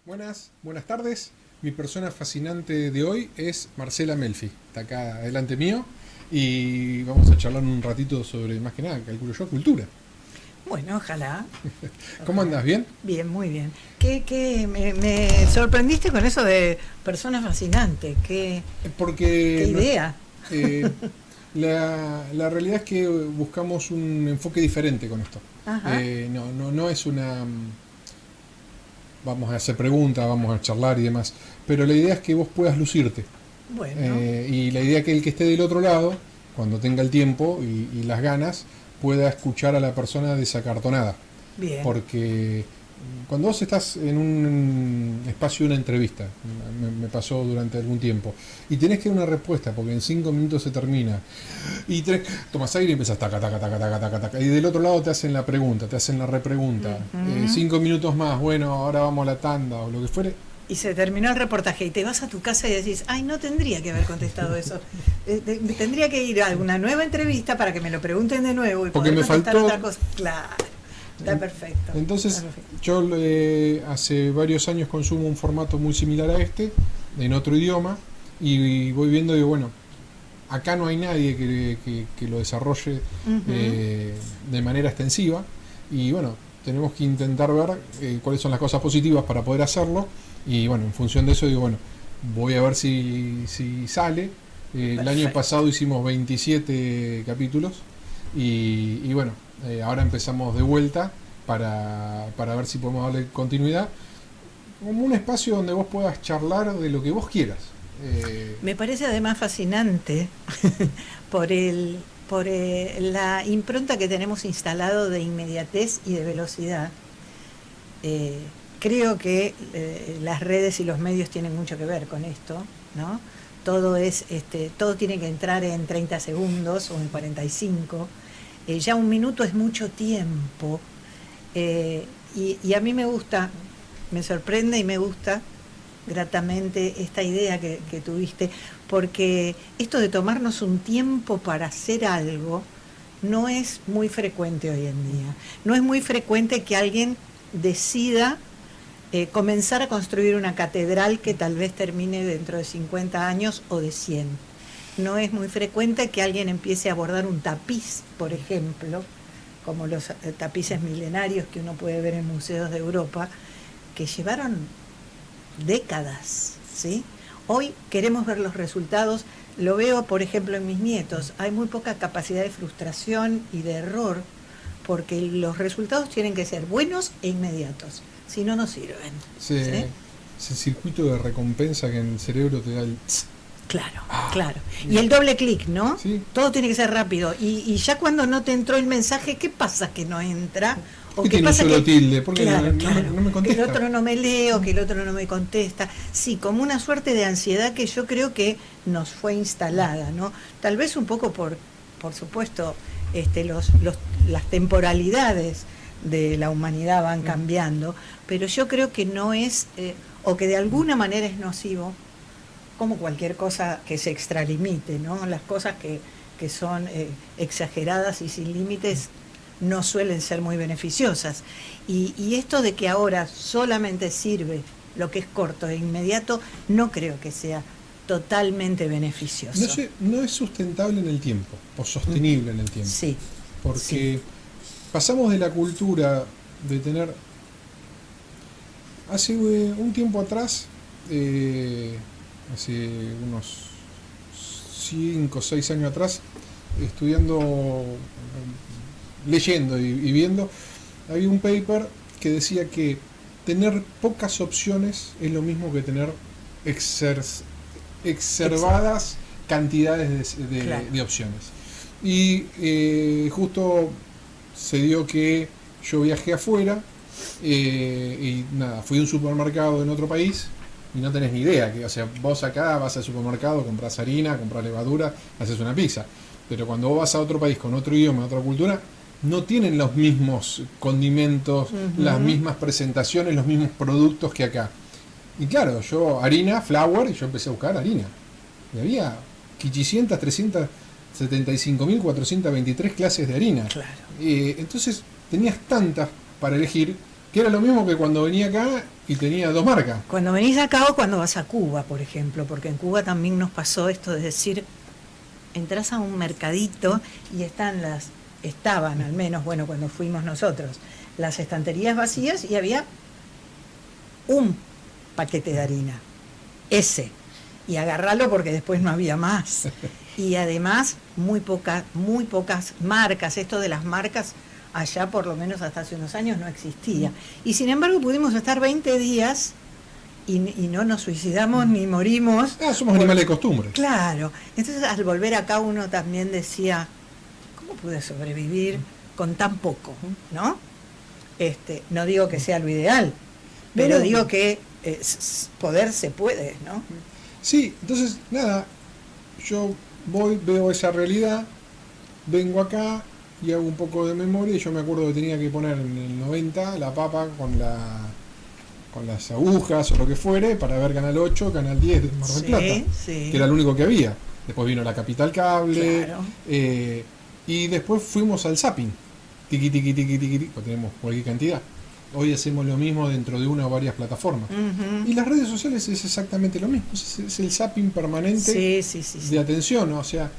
Buenas tardes. Mi persona fascinante de hoy es Marcela Melfi. Está acá delante mío y vamos a charlar un ratito sobre, más que nada, calculo yo, cultura. Bueno, ojalá. ¿Cómo Ojalá. andas? ¿Bien? Bien, muy bien. Me sorprendiste con eso de persona fascinante. Qué Porque idea. eh, la realidad es que buscamos un enfoque diferente con esto. Ajá. No es una... Vamos a hacer preguntas, vamos a charlar y demás. Pero la idea es que vos puedas lucirte. Bueno, Y la idea es que el que esté del otro lado, cuando tenga el tiempo y las ganas, pueda escuchar a la persona desacartonada. bien. Porque cuando vos estás en un espacio de una entrevista, me pasó durante algún tiempo, y tenés que dar una respuesta, porque en 5 minutos se termina, y tomas aire y empiezas taca, taca, taca, taca, taca, taca, y del otro lado te hacen la pregunta, te hacen la repregunta, Ujú. 5 minutos más, bueno, ahora vamos a la tanda, o lo que fuere. Y se terminó el reportaje y te vas a tu casa y decís, ay, no tendría que haber contestado eso. Tendría que ir a una nueva entrevista para que me lo pregunten de nuevo y Porque poder me contestar faltó. otra cosa. Claro, está perfecto. Está Entonces, perfecto. yo hace varios años consumo un formato muy similar a este, en otro idioma, y voy viendo, digo, bueno, acá no hay nadie que lo desarrolle Ujú. de manera extensiva, y bueno, tenemos que intentar ver cuáles son las cosas positivas para poder hacerlo, y bueno, en función de eso digo, bueno, voy a ver si sale. El año Perfecto. pasado hicimos 27 capítulos, y bueno, ahora empezamos de vuelta para ver si podemos darle continuidad, como un espacio donde vos puedas charlar de lo que vos quieras. Me parece además fascinante por la impronta que tenemos instalado de inmediatez y de velocidad. Eh, Creo que las redes y los medios tienen mucho que ver con esto, ¿no? Todo tiene que entrar en 30 segundos o en 45. Ya un minuto es mucho tiempo. Y a mí me gusta, me sorprende y me gusta gratamente esta idea que tuviste, porque esto de tomarnos un tiempo para hacer algo no es muy frecuente hoy en día. No es muy frecuente que alguien decida comenzar a construir una catedral que tal vez termine dentro de 50 años o de 100. No es muy frecuente que alguien empiece a bordar un tapiz, por ejemplo, como los tapices milenarios que uno puede ver en museos de Europa, que llevaron décadas, ¿sí? Hoy queremos ver los resultados, lo veo por ejemplo en mis nietos, hay muy poca capacidad de frustración y de error porque los resultados tienen que ser buenos e inmediatos, si no, no sirven, ¿sí? Ese circuito de recompensa que en el cerebro te da el tss. Claro, Ah, claro. Y el doble clic, ¿no? ¿sí? Todo tiene que ser rápido. Y ya cuando no te entró el mensaje, ¿qué pasa que no entra? ¿Por O qué qué tiene un pasa solo que, tilde? ¿Por qué claro, no claro, me que el contesta? otro no me lee o que el otro no me contesta. Sí, como una suerte de ansiedad que yo creo que nos fue instalada, ¿no? Tal vez un poco por supuesto, las temporalidades de la humanidad van cambiando, pero yo creo que no es, o que de alguna manera es nocivo como cualquier cosa que se extralimite, ¿no? Las cosas que son exageradas y sin límites no suelen ser muy beneficiosas. Y esto de que ahora solamente sirve lo que es corto e inmediato, no creo que sea totalmente beneficioso. No es sustentable en el tiempo, o Mm, sostenible en el tiempo. sí, sí, Porque pasamos de la cultura de tener. Hace un tiempo atrás, hace unos 5 o 6 años atrás, estudiando, leyendo y viendo, había un paper que decía que tener pocas opciones es lo mismo que tener exacto, exacerbadas cantidades claro. de opciones. Y justo se dio que yo viajé afuera, y nada, fui a un supermercado en otro país y no tenés ni idea. O sea, vos acá vas al supermercado, compras harina, compras levadura, haces una pizza. Pero cuando vos vas a otro país con otro idioma, otra cultura, no tienen los mismos condimentos, las Ujú. mismas presentaciones, los mismos productos que acá. Y claro, yo harina, flour, y yo empecé a buscar harina. Y había 500, 375.423 clases de harina. Claro. Entonces tenías tantas para elegir Que era lo mismo que cuando venía acá y tenía 2 marcas. Cuando venís acá o cuando vas a Cuba, por ejemplo, porque en Cuba también nos pasó esto de decir, entras a un mercadito y estaban al menos, bueno, cuando fuimos nosotros, las estanterías vacías y había un paquete de harina, ese, y agarrarlo porque después no había más. Y además muy pocas marcas, esto de las marcas allá por lo menos hasta hace unos años no existía. Y sin embargo pudimos estar 20 días y no nos suicidamos ni morimos. Somos animales de costumbre. Claro. Entonces al volver acá uno también decía, ¿cómo pude sobrevivir con tan poco? ¿No? No digo que sea lo ideal, pero digo que poder se puede, ¿no? Sí, entonces nada, yo voy, veo esa realidad, vengo acá y hago un poco de memoria y yo me acuerdo que tenía que poner en el 90 la papa con las agujas o lo que fuere para ver Canal 8, Canal 10 de Mar del Plata, que era lo único que había. Después vino la Capital Cable, claro. Y después fuimos al zapping, tiqui, tiqui, tiqui, tiqui, tiqui, tenemos cualquier cantidad. Hoy hacemos lo mismo dentro de una o varias plataformas. Y las redes sociales es exactamente lo mismo, es el zapping permanente de atención, o sea,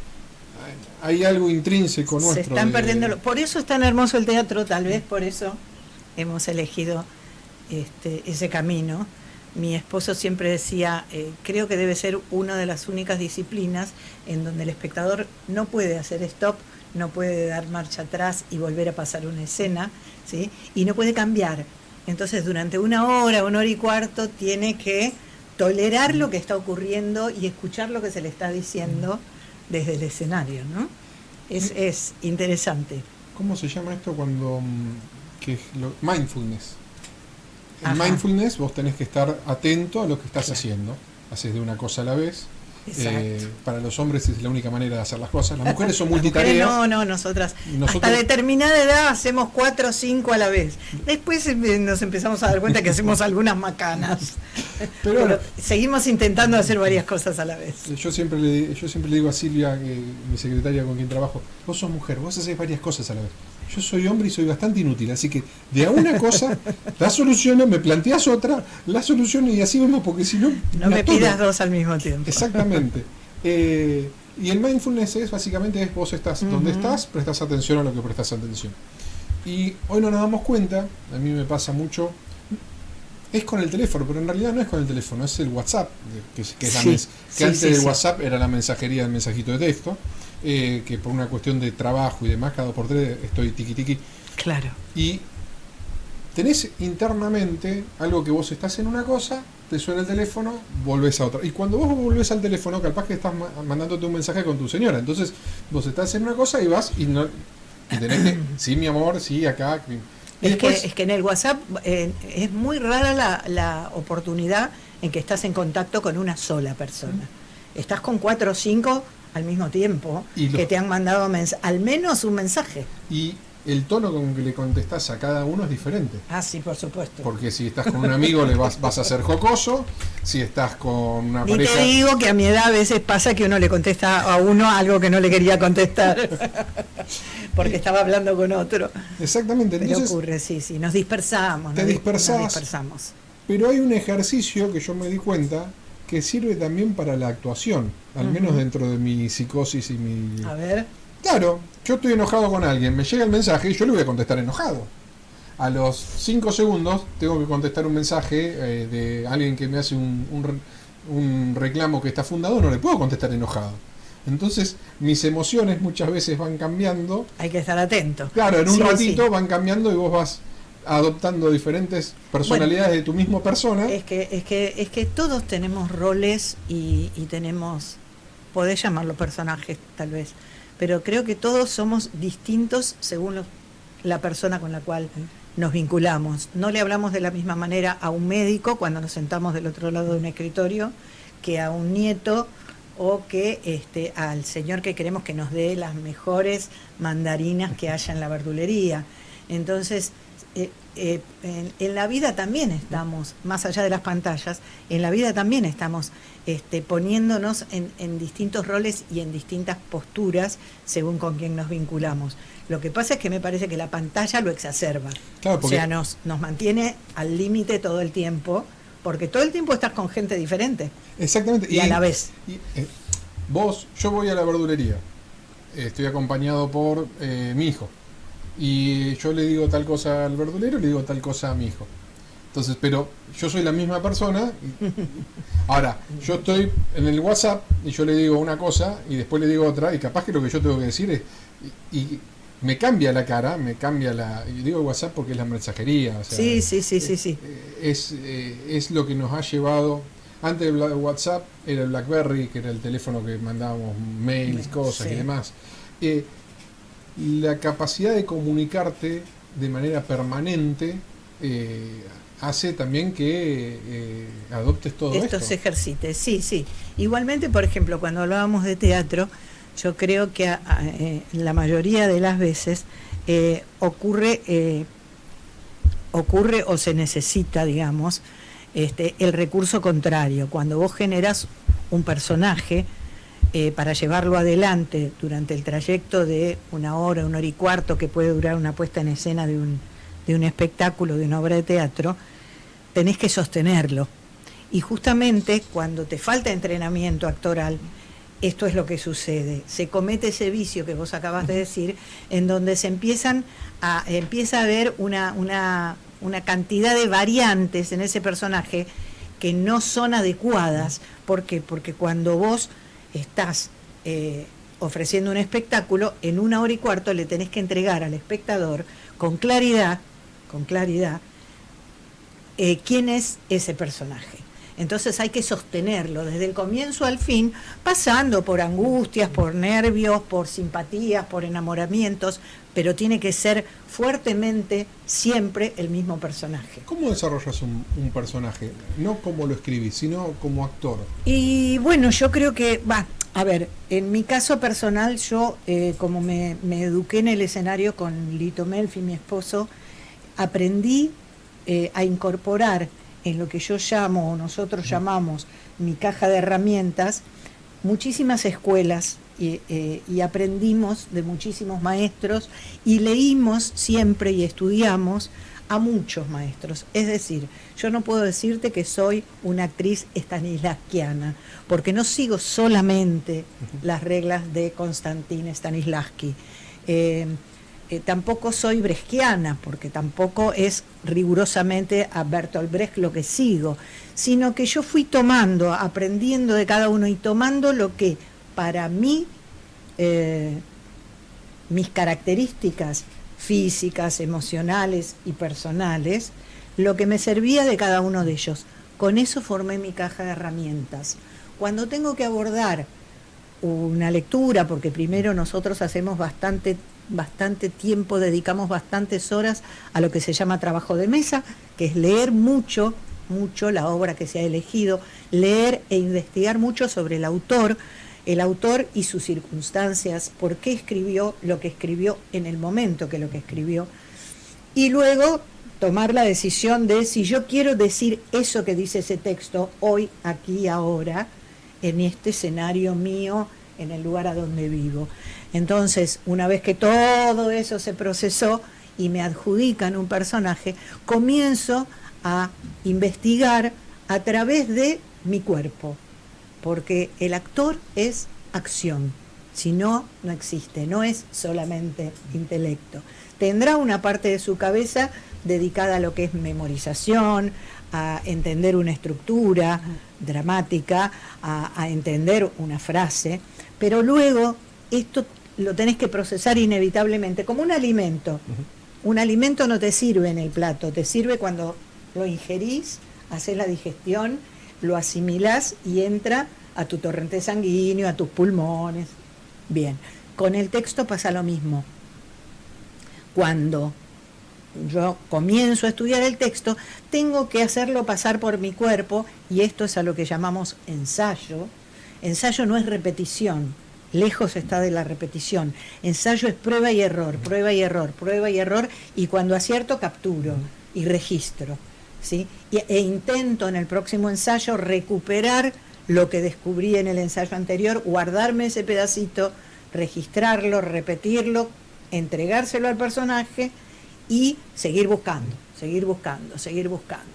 hay algo intrínseco nuestro. Se están perdiendo. Por eso es tan hermoso el teatro, tal vez por eso hemos elegido ese camino. Mi esposo siempre decía, creo que debe ser una de las únicas disciplinas en donde el espectador no puede hacer stop, no puede dar marcha atrás y volver a pasar una escena, ¿sí? Y no puede cambiar. Entonces durante una hora y cuarto tiene que tolerar lo que está ocurriendo y escuchar lo que se le está diciendo desde el escenario, ¿no? Es interesante. ¿Cómo se llama esto cuando mindfulness? En Ajá. mindfulness vos tenés que estar atento a lo que estás haciendo. Haces de una cosa a la vez. Para los hombres es la única manera de hacer las cosas. Las mujeres son multitareas. No, nosotras hasta determinada edad hacemos 4 o 5 a la vez. Después nos empezamos a dar cuenta que hacemos algunas macanas. Pero seguimos intentando hacer varias cosas a la vez. Yo siempre le digo a Silvia, mi secretaria con quien trabajo, vos sos mujer, vos hacés varias cosas a la vez. Yo soy hombre y soy bastante inútil, así que de a una cosa la soluciono, me planteas otra, la soluciono y así vemos, porque si no... No me pidas 2 al mismo tiempo. Exactamente. Y el mindfulness básicamente vos estás donde estás, prestas atención a lo que prestas atención. Y hoy no nos damos cuenta, a mí me pasa mucho, es con el teléfono, pero en realidad no es con el teléfono, es el WhatsApp, que antes del WhatsApp era la mensajería del mensajito de texto. Que por una cuestión de trabajo y demás, cada 2 por 3 estoy tiqui tiqui. Claro. Y tenés internamente algo que vos estás en una cosa, te suena el teléfono, volvés a otra. Y cuando vos volvés al teléfono, capaz que estás mandándote un mensaje con tu señora. Entonces vos estás en una cosa y vas y tenés que, sí, mi amor, sí, acá. Es que en el WhatsApp es muy rara la oportunidad en que estás en contacto con una sola persona. Estás con 4 o 5 al mismo tiempo que te han mandado al menos un mensaje. Y el tono con que le contestás a cada uno es diferente. Ah, sí, por supuesto. Porque si estás con un amigo le vas a ser jocoso, si estás con una pareja... Te digo que a mi edad a veces pasa que uno le contesta a uno algo que no le quería contestar porque estaba hablando con otro. Exactamente. Entonces, pero ocurre, sí, nos dispersamos. Nos dispersamos. Pero hay un ejercicio que yo me di cuenta que sirve también para la actuación, al menos dentro de mi psicosis y mi... A ver. Claro, yo estoy enojado con alguien, me llega el mensaje y yo le voy a contestar enojado. A los 5 segundos tengo que contestar un mensaje de alguien que me hace un reclamo que está fundado, no le puedo contestar enojado. Entonces mis emociones muchas veces van cambiando. Hay que estar atento. Claro, en un ratito van cambiando y vos vas adoptando diferentes personalidades de tu misma persona. Es que todos tenemos roles y tenemos, podés llamarlo personajes tal vez, pero creo que todos somos distintos según la persona con la cual nos vinculamos. No le hablamos de la misma manera a un médico cuando nos sentamos del otro lado de un escritorio que a un nieto o que al señor que queremos que nos dé las mejores mandarinas que haya en la verdulería. Entonces en la vida también estamos, más allá de las pantallas, en la vida también estamos poniéndonos en distintos roles y en distintas posturas según con quién nos vinculamos. Lo que pasa es que me parece que la pantalla lo exacerba. Claro, porque... O sea, nos mantiene al límite todo el tiempo, porque todo el tiempo estás con gente diferente. Exactamente. Y a la vez. Yo voy a la verdulería, estoy acompañado por mi hijo, y yo le digo tal cosa al verdulero, le digo tal cosa a mi hijo. Entonces, pero yo soy la misma persona. Ahora, yo estoy en el WhatsApp y yo le digo una cosa y después le digo otra, y capaz que lo que yo tengo que decir es... Y me cambia la cara, me cambia la... Yo digo WhatsApp porque es la mensajería. O sea, sí. Es lo que nos ha llevado... Antes de WhatsApp era el BlackBerry, que era el teléfono que mandábamos mails, cosas y demás. La capacidad de comunicarte de manera permanente hace también que adoptes todo esto. Esto se ejercite, sí. Igualmente, por ejemplo, cuando hablábamos de teatro, yo creo que la mayoría de las veces ocurre o se necesita, digamos, el recurso contrario. Cuando vos generás un personaje para llevarlo adelante durante el trayecto de una hora y cuarto que puede durar una puesta en escena de un espectáculo, de una obra de teatro, tenés que sostenerlo. Y justamente cuando te falta entrenamiento actoral, esto es lo que sucede. Se comete ese vicio que vos acabas de decir, en donde empieza a haber una cantidad de variantes en ese personaje que no son adecuadas. ¿Por qué? Porque cuando vos estás ofreciendo un espectáculo, en una hora y cuarto le tenés que entregar al espectador con claridad, quién es ese personaje. Entonces hay que sostenerlo desde el comienzo al fin, pasando por angustias, por nervios, por simpatías, por enamoramientos, pero tiene que ser fuertemente siempre el mismo personaje. ¿Cómo desarrollas un personaje? No como lo escribís, sino como actor. Y bueno, yo creo que, a ver, en mi caso personal, yo como me eduqué en el escenario con Lito Melfi, mi esposo, aprendí a incorporar en lo que yo llamo, o nosotros llamamos, mi caja de herramientas, muchísimas escuelas y aprendimos de muchísimos maestros y leímos siempre y estudiamos a muchos maestros. Es decir, yo no puedo decirte que soy una actriz stanislavskiana, porque no sigo solamente las reglas de Konstantin Stanislavski. Tampoco soy brechtiana, porque tampoco es rigurosamente a Bertolt Brecht lo que sigo, sino que yo fui tomando, aprendiendo de cada uno y tomando lo que para mí, mis características físicas, emocionales y personales, lo que me servía de cada uno de ellos. Con eso formé mi caja de herramientas. Cuando tengo que abordar una lectura, porque primero nosotros hacemos bastante tiempo, dedicamos bastantes horas a lo que se llama trabajo de mesa, que es leer mucho la obra que se ha elegido, leer e investigar mucho sobre el autor y sus circunstancias, por qué escribió lo que escribió en el momento que lo que escribió, y luego tomar la decisión de si yo quiero decir eso que dice ese texto hoy, aquí, ahora, en este escenario mío, en el lugar a donde vivo. Entonces, una vez que todo eso se procesó y me adjudican un personaje, comienzo a investigar a través de mi cuerpo, porque el actor es acción, si no, no existe, no es solamente intelecto. Tendrá una parte de su cabeza dedicada a lo que es memorización, a entender una estructura dramática, a entender una frase, pero luego esto lo tenés que procesar inevitablemente como un alimento. Un alimento no te sirve en el plato, te sirve cuando lo ingerís, haces la digestión, lo asimilás y entra a tu torrente sanguíneo, a tus pulmones. Bien, con el texto pasa lo mismo. Cuando yo comienzo a estudiar el texto, tengo que hacerlo pasar por mi cuerpo, y esto es a lo que llamamos ensayo. Ensayo no es repetición, lejos está de la repetición. Ensayo es prueba y error, prueba y error, prueba y error, y cuando acierto capturo y registro, ¿sí? E intento en el próximo ensayo recuperar lo que descubrí en el ensayo anterior, guardarme ese pedacito, registrarlo, repetirlo, entregárselo al personaje y seguir buscando, seguir buscando, seguir buscando.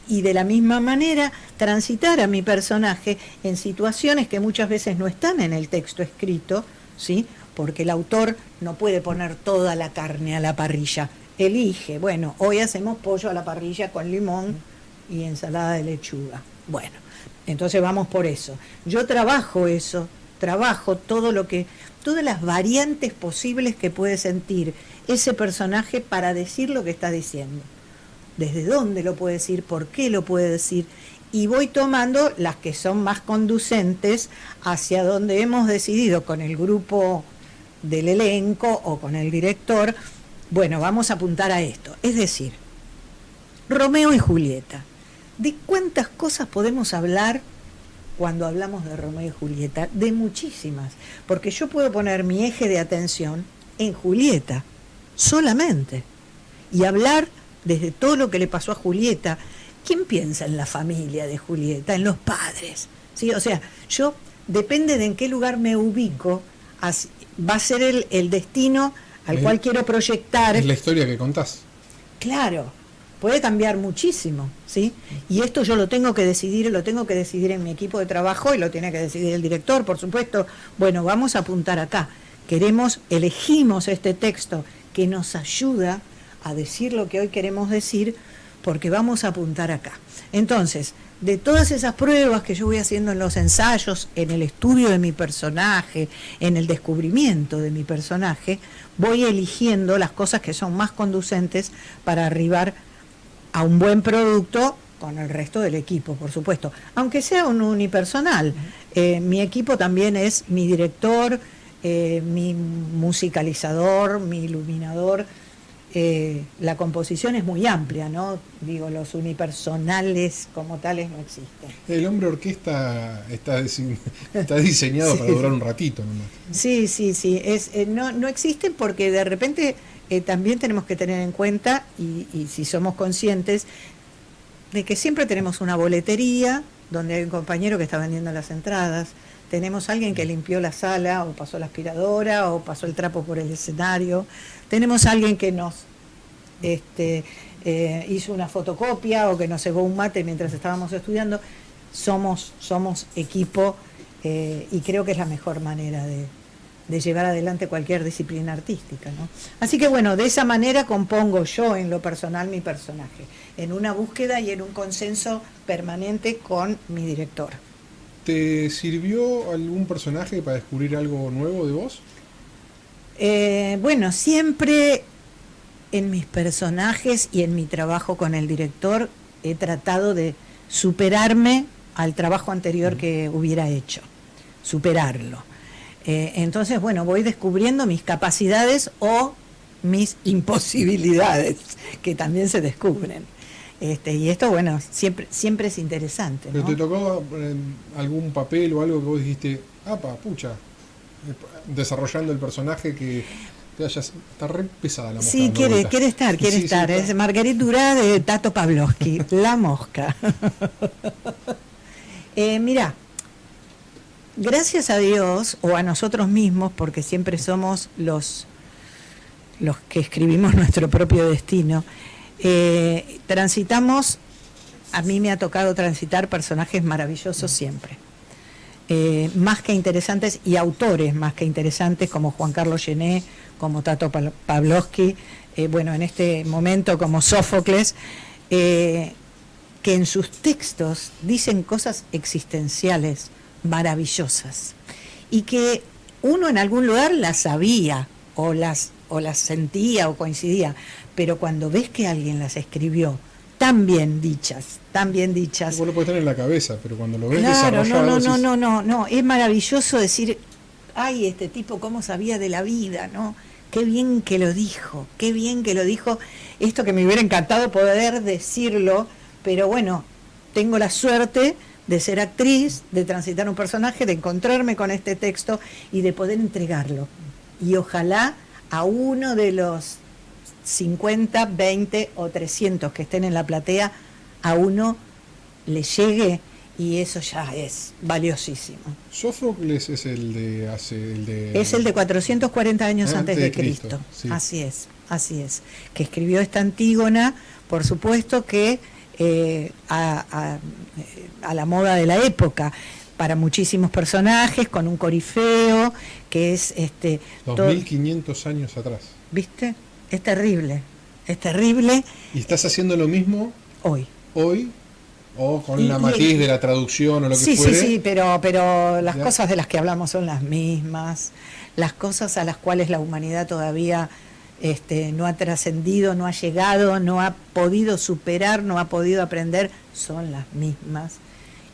Y de la misma manera transitar a mi personaje en situaciones que muchas veces no están en el texto escrito, ¿sí? Porque el autor no puede poner toda la carne a la parrilla. Elige, bueno, hoy hacemos pollo a la parrilla con limón y ensalada de lechuga. Bueno, entonces vamos por eso. Yo trabajo eso, trabajo todo lo que, todas las variantes posibles que puede sentir ese personaje para decir lo que está diciendo. Desde dónde lo puede decir, por qué lo puede decir, y voy tomando las que son más conducentes hacia donde hemos decidido con el grupo del elenco o con el director, bueno, vamos a apuntar a esto. Es decir, Romeo y Julieta. ¿De cuántas cosas podemos hablar cuando hablamos de Romeo y Julieta? De muchísimas, porque yo puedo poner mi eje de atención en Julieta, solamente, y hablar desde todo lo que le pasó a Julieta. ¿Quién piensa en la familia de Julieta? En los padres, ¿sí? O sea, yo, depende de en qué lugar me ubico, va a ser el destino al cual quiero proyectar. Es la historia que contás. Claro, puede cambiar muchísimo, ¿sí? Y esto yo lo tengo que decidir en mi equipo de trabajo y lo tiene que decidir el director, por supuesto. Bueno, vamos a apuntar acá. Elegimos este texto que nos ayuda a decir lo que hoy queremos decir, porque vamos a apuntar acá. Entonces, de todas esas pruebas que yo voy haciendo en los ensayos, en el estudio de mi personaje, en el descubrimiento de mi personaje, voy eligiendo las cosas que son más conducentes para arribar a un buen producto con el resto del equipo, por supuesto. Aunque sea un unipersonal, mi equipo también es mi director, mi musicalizador, mi iluminador. La composición es muy amplia, ¿no? Digo, los unipersonales como tales no existen. El hombre orquesta está diseñado para durar un ratito nomás. Sí. No existen porque de repente también tenemos que tener en cuenta, y si somos conscientes, de que siempre tenemos una boletería donde hay un compañero que está vendiendo las entradas, tenemos alguien que limpió la sala o pasó la aspiradora o pasó el trapo por el escenario, tenemos alguien que nos hizo una fotocopia o que nos cebó un mate mientras estábamos estudiando. Somos equipo, y creo que es la mejor manera de llevar adelante cualquier disciplina artística, ¿no? Así que bueno, de esa manera compongo yo en lo personal mi personaje, en una búsqueda y en un consenso permanente con mi director. ¿Te sirvió algún personaje para descubrir algo nuevo de vos? Bueno, siempre en mis personajes y en mi trabajo con el director he tratado de superarme al trabajo anterior que hubiera hecho, superarlo. Entonces, bueno, voy descubriendo mis capacidades o mis imposibilidades, que también se descubren. Y esto, bueno, siempre es interesante, ¿no? ¿Pero te tocó algún papel o algo que vos dijiste, pucha, desarrollando el personaje que te hayas... Está re pesada la mosca. Sí, quiere estar. Sí, Es Marguerite Durá de Tato Pavlovsky, La Mosca. Mirá, gracias a Dios, o a nosotros mismos, porque siempre somos los que escribimos nuestro propio destino, transitamos, a mí me ha tocado transitar personajes maravillosos siempre, más que interesantes, y autores más que interesantes, como Juan Carlos Gené, como Tato Pavlovsky, bueno, en este momento como Sófocles, que en sus textos dicen cosas existenciales maravillosas y que uno en algún lugar las sabía o las sentía o coincidía, pero cuando ves que alguien las escribió tan bien dichas. Vos lo podés tener en la cabeza, pero cuando lo ves claro, desarrollado... No, es maravilloso decir, ay, este tipo cómo sabía de la vida, ¿no? Qué bien que lo dijo, esto que me hubiera encantado poder decirlo, pero bueno, tengo la suerte de ser actriz, de transitar un personaje, de encontrarme con este texto y de poder entregarlo. Y ojalá a uno de los 50, 20 o 300 que estén en la platea, a uno le llegue, y eso ya es valiosísimo. Sófocles es el de Es el de 440 años antes de Cristo. Sí. Así es. Que escribió esta Antígona, por supuesto que a la moda de la época, para muchísimos personajes, con un corifeo, que es 2500 años atrás. ¿Viste? Es terrible. ¿Y estás haciendo lo mismo hoy? O con la matiz de la traducción o lo que fuere. Sí, pero las cosas de las que hablamos son las mismas, las cosas a las cuales la humanidad todavía no ha trascendido, no ha llegado, no ha podido superar, no ha podido aprender, son las mismas.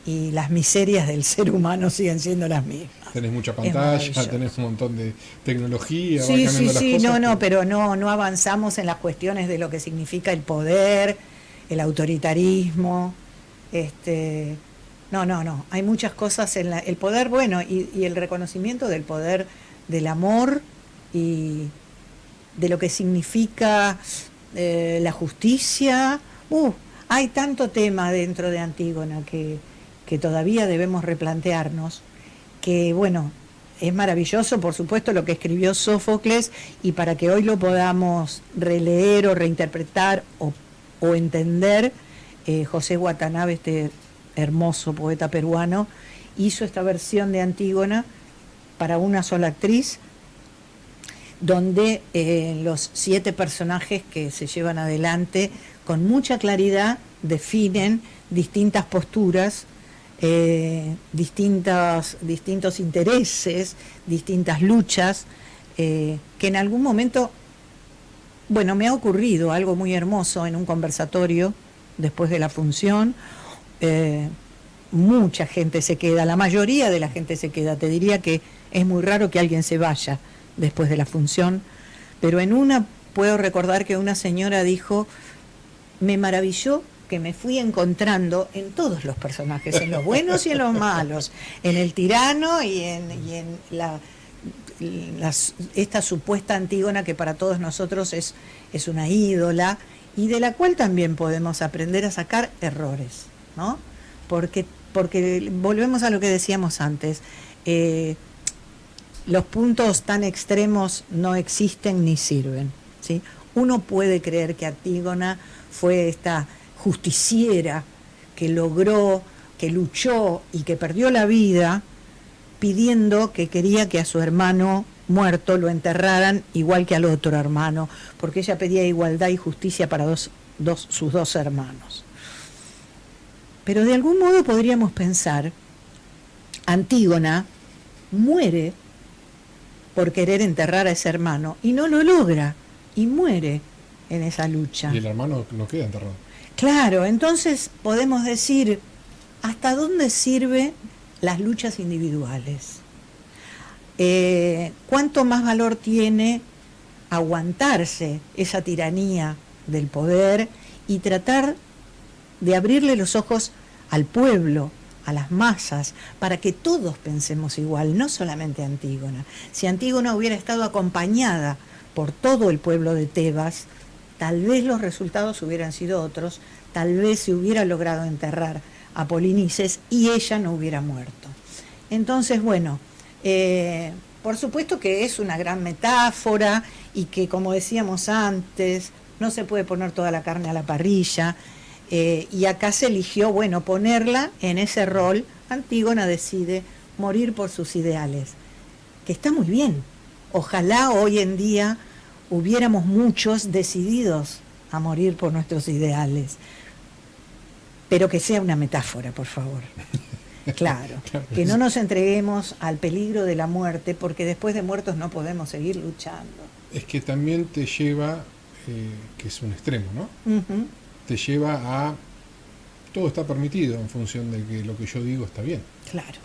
Y las miserias del ser humano siguen siendo las mismas. Tenés mucha pantalla, tenés un montón de tecnología, sí, va cambiando las cosas. pero no avanzamos en las cuestiones de lo que significa el poder, el autoritarismo. No, hay muchas cosas en el poder, bueno, y el reconocimiento del poder del amor y de lo que significa la justicia. Hay tanto tema dentro de Antígona que todavía debemos replantearnos, que bueno, es maravilloso, por supuesto, lo que escribió Sófocles, y para que hoy lo podamos releer o reinterpretar o entender, José Watanabe, este hermoso poeta peruano, hizo esta versión de Antígona para una sola actriz, donde los 7 personajes que se llevan adelante con mucha claridad definen distintas posturas, distintos intereses, distintas luchas, que en algún momento, bueno, me ha ocurrido algo muy hermoso en un conversatorio después de la función. Mucha gente se queda, la mayoría de la gente se queda. Te diría que es muy raro que alguien se vaya después de la función, pero en una puedo recordar que una señora dijo: me maravilló que me fui encontrando en todos los personajes, en los buenos y en los malos, en el tirano y en esta supuesta Antígona que para todos nosotros es una ídola, y de la cual también podemos aprender a sacar errores, ¿no? Porque volvemos a lo que decíamos antes, los puntos tan extremos no existen ni sirven, ¿sí? Uno puede creer que Antígona fue esta justiciera que logró, que luchó y que perdió la vida pidiendo, que quería que a su hermano muerto lo enterraran igual que al otro hermano, porque ella pedía igualdad y justicia para sus dos hermanos. Pero de algún modo podríamos pensar, Antígona muere por querer enterrar a ese hermano y no lo logra, y muere en esa lucha. Y el hermano no queda enterrado. Claro, entonces podemos decir, ¿hasta dónde sirven las luchas individuales? ¿Cuánto más valor tiene aguantarse esa tiranía del poder y tratar de abrirle los ojos al pueblo, a las masas, para que todos pensemos igual, no solamente Antígona? Si Antígona hubiera estado acompañada por todo el pueblo de Tebas, tal vez los resultados hubieran sido otros, tal vez se hubiera logrado enterrar a Polinices y ella no hubiera muerto. Entonces, bueno, por supuesto que es una gran metáfora y que, como decíamos antes, no se puede poner toda la carne a la parrilla, y acá se eligió, bueno, ponerla en ese rol. Antígona decide morir por sus ideales, que está muy bien. Ojalá hoy en día hubiéramos muchos decididos a morir por nuestros ideales, pero que sea una metáfora, por favor. Claro, que no nos entreguemos al peligro de la muerte, porque después de muertos no podemos seguir luchando. Es que también te lleva, que es un extremo, ¿no? Uh-huh. Te lleva a, todo está permitido en función de que lo que yo digo está bien. Claro.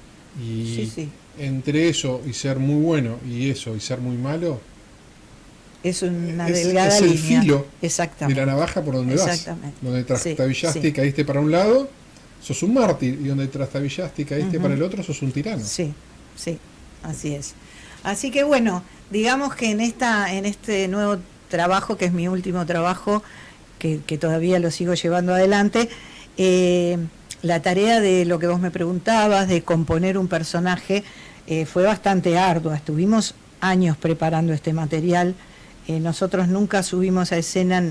Y sí. Entre eso y ser muy bueno y eso y ser muy malo, es una delgada es el línea. filo Exactamente. de la navaja por donde vas. Exactamente. Donde trastabillaste sí. y caíste para un lado, sos un mártir, y donde trastabillaste y caíste para el otro, sos un tirano. Sí, sí, así es. Así que bueno, digamos que en este nuevo trabajo, que es mi último trabajo, que todavía lo sigo llevando adelante, la tarea de lo que vos me preguntabas, de componer un personaje, fue bastante ardua. Estuvimos años preparando este material. Nosotros nunca subimos a escena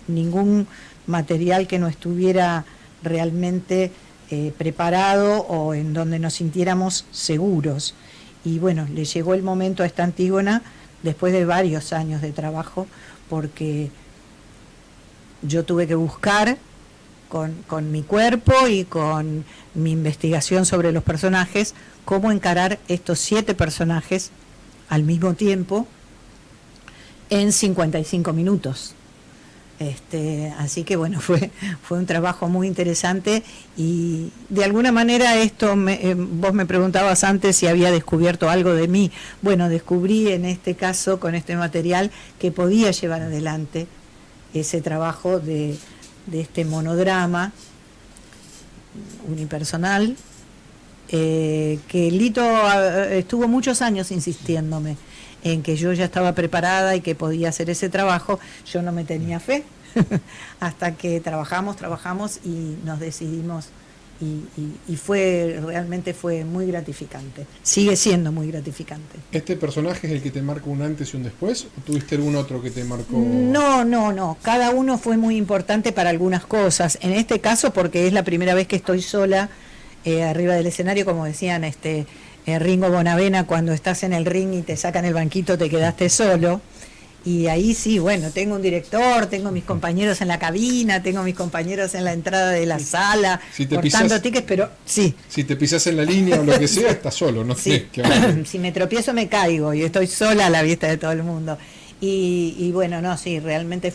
ningún material que no estuviera realmente preparado o en donde nos sintiéramos seguros. Y bueno, le llegó el momento a esta Antígona después de varios años de trabajo, porque yo tuve que buscar con mi cuerpo y con mi investigación sobre los personajes cómo encarar estos 7 personajes al mismo tiempo en 55 minutos. Así que bueno, fue un trabajo muy interesante, y de alguna manera vos me preguntabas antes si había descubierto algo de mí. Bueno, descubrí en este caso, con este material, que podía llevar adelante ese trabajo de este monodrama unipersonal, que Lito estuvo muchos años insistiéndome en que yo ya estaba preparada y que podía hacer ese trabajo. Yo no me tenía fe, hasta que trabajamos y nos decidimos, y realmente fue muy gratificante, sigue siendo muy gratificante. ¿Este personaje es el que te marcó un antes y un después, o tuviste algún otro que te marcó? No, cada uno fue muy importante para algunas cosas. En este caso, porque es la primera vez que estoy sola arriba del escenario, como decían Ringo Bonavena, cuando estás en el ring y te sacan el banquito, te quedaste solo. Y ahí sí, bueno, tengo un director, tengo mis compañeros en la cabina, tengo mis compañeros en la entrada de la sala, cortando tickets, pero sí. Si te pisas en la línea o lo que sea, estás solo, no sé. Si me tropiezo me caigo y estoy sola a la vista de todo el mundo. Y bueno, no, sí, realmente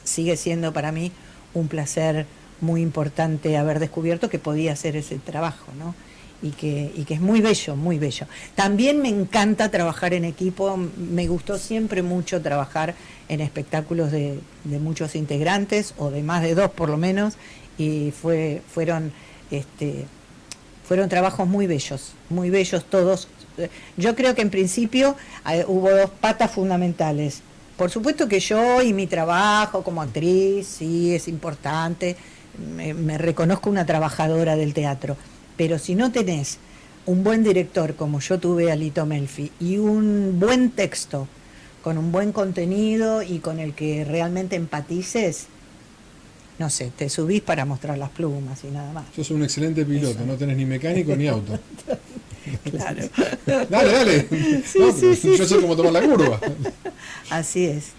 sigue siendo para mí un placer muy importante haber descubierto que podía hacer ese trabajo, ¿no? Y que es muy bello, muy bello. También me encanta trabajar en equipo, me gustó siempre mucho trabajar en espectáculos de muchos integrantes, o de más de 2 por lo menos, y fueron trabajos muy bellos todos. Yo creo que en principio hubo 2 patas fundamentales. Por supuesto que yo y mi trabajo como actriz, sí, es importante, me reconozco una trabajadora del teatro. Pero si no tenés un buen director, como yo tuve a Lito Melfi, y un buen texto, con un buen contenido y con el que realmente empatices, no sé, te subís para mostrar las plumas y nada más. Sos un excelente piloto, eso. No tenés ni mecánico ni auto. Claro. Dale. Sí, yo sé cómo tomar la curva. Así es.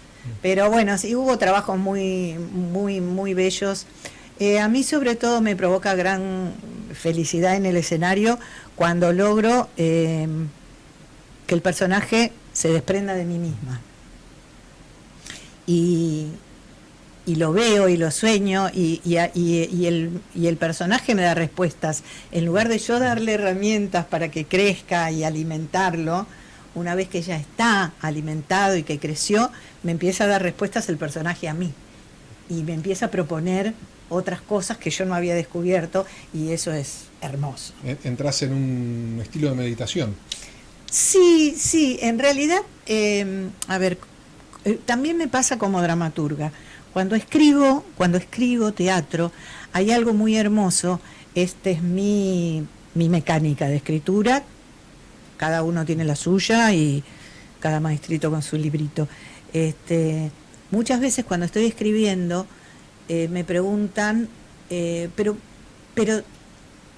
Pero bueno, sí, hubo trabajos muy, muy, muy bellos. A mí sobre todo me provoca gran felicidad en el escenario cuando logro que el personaje se desprenda de mí misma. Y lo veo y lo sueño, y el personaje me da respuestas. En lugar de yo darle herramientas para que crezca y alimentarlo, una vez que ya está alimentado y que creció, me empieza a dar respuestas el personaje a mí. Y me empieza a proponer otras cosas que yo no había descubierto, y eso es hermoso. Entras en un estilo de meditación. Sí, en realidad, también me pasa como dramaturga. Cuando escribo teatro, hay algo muy hermoso. Esta es mi mecánica de escritura. Cada uno tiene la suya y cada maestrito con su librito. Muchas veces cuando estoy escribiendo me preguntan, pero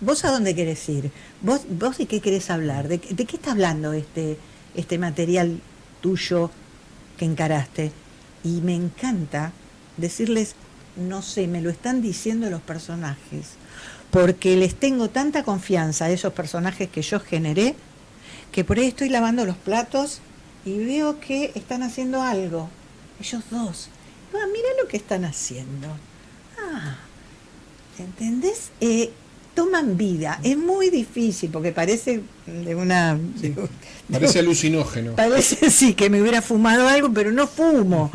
¿vos a dónde querés ir? ¿Vos de qué querés hablar? ¿De qué está hablando este material tuyo que encaraste? Y me encanta decirles, no sé, me lo están diciendo los personajes, porque les tengo tanta confianza a esos personajes que yo generé, que por ahí estoy lavando los platos y veo que están haciendo algo, ellos dos. Mira lo que están haciendo. ¿Entendés? Toman vida. Es muy difícil porque parece parece alucinógeno. Parece sí que me hubiera fumado algo, pero no fumo.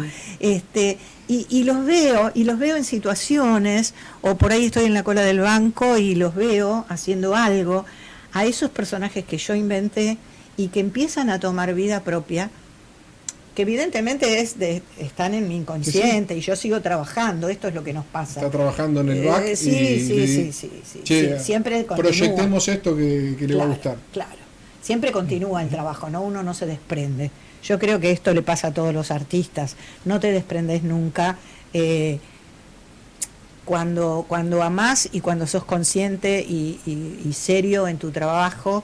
y los veo en situaciones, o por ahí estoy en la cola del banco y los veo haciendo algo, a esos personajes que yo inventé y que empiezan a tomar vida propia, que evidentemente están en mi inconsciente, y yo sigo trabajando, esto es lo que nos pasa. Está trabajando en el back sí, siempre continúa. Proyectemos esto que le va a gustar. Claro, siempre continúa el trabajo, ¿no? Uno no se desprende. Yo creo que esto le pasa a todos los artistas, no te desprendes nunca. Cuando amás y cuando sos consciente y serio en tu trabajo,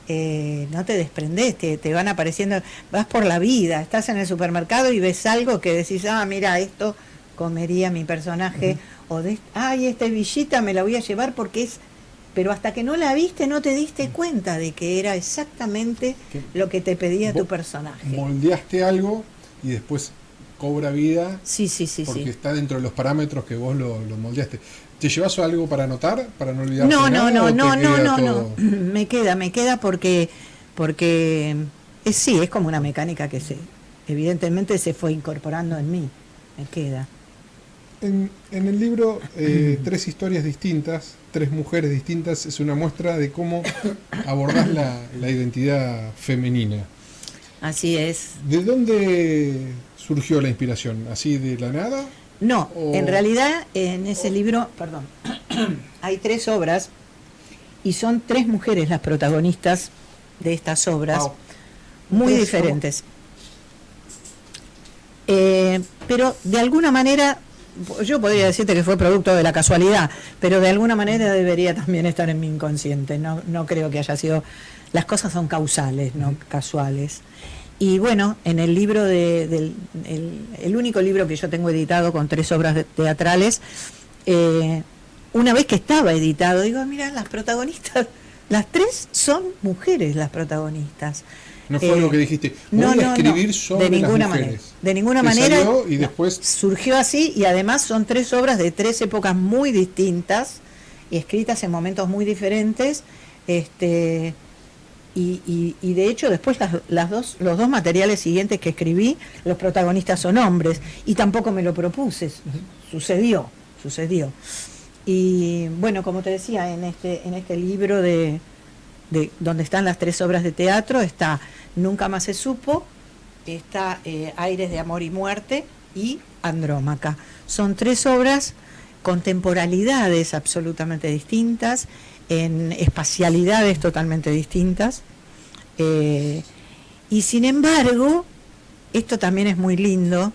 no te desprendés, te van apareciendo, vas por la vida, estás en el supermercado y ves algo que decís, mira, esto comería mi personaje, o esta hebillita me la voy a llevar porque es... Pero hasta que no la viste, no te diste cuenta de que era exactamente lo que te pedía tu personaje. Moldeaste algo y después cobra vida. Sí. Porque está dentro de los parámetros que vos lo moldeaste. ¿Te llevas algo para anotar? ¿Para no olvidarte nada? No. Me queda porque es como una mecánica que evidentemente se fue incorporando en mí. Me queda. En el libro, 3 historias distintas, 3 mujeres distintas, es una muestra de cómo abordás la identidad femenina. Así es. ¿De dónde surgió la inspiración? ¿Así de la nada? No, en realidad en ese libro, hay 3 obras y son 3 mujeres las protagonistas de estas obras, muy diferentes. Pero de alguna manera... Yo podría decirte que fue producto de la casualidad, pero de alguna manera debería también estar en mi inconsciente. No creo que haya sido... Las cosas son causales, no casuales. Y bueno, en el libro el único libro que yo tengo editado con 3 obras teatrales, una vez que estaba editado, digo, mira, las protagonistas, las 3 son mujeres las protagonistas. No fue lo que dijiste. Voy a escribir sobre de ninguna las mujeres. De ninguna manera. Y después surgió así, y además son 3 obras de 3 épocas muy distintas y escritas en momentos muy diferentes. Y de hecho después los dos materiales siguientes que escribí, los protagonistas son hombres, y tampoco me lo propuse, sucedió. Y bueno, como te decía, en este libro de donde están las 3 obras de teatro, está Nunca más se supo, está Aires de amor y muerte y Andrómaca. Son 3 obras con temporalidades absolutamente distintas, en espacialidades totalmente distintas, y sin embargo, esto también es muy lindo.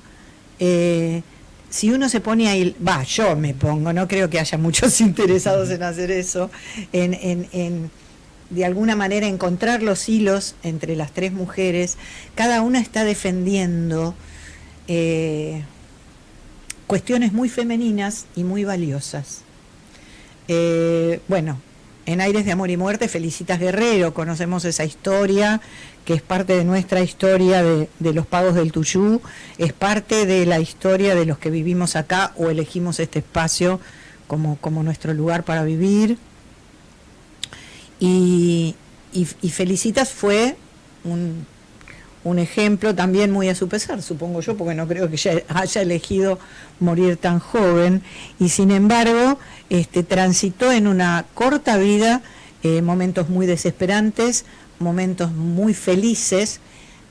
Si uno se pone ahí, yo me pongo, no creo que haya muchos interesados en hacer eso, en de alguna manera encontrar los hilos entre las 3 mujeres. Cada una está defendiendo cuestiones muy femeninas y muy valiosas. Bueno, en Aires de amor y muerte, Felicitas Guerrero, conocemos esa historia, que es parte de nuestra historia de los pagos del Tuyú, es parte de la historia de los que vivimos acá o elegimos este espacio como nuestro lugar para vivir. Y Felicitas fue un ejemplo también muy a su pesar, supongo yo, porque no creo que ella haya elegido morir tan joven, y sin embargo transitó en una corta vida momentos muy desesperantes, momentos muy felices,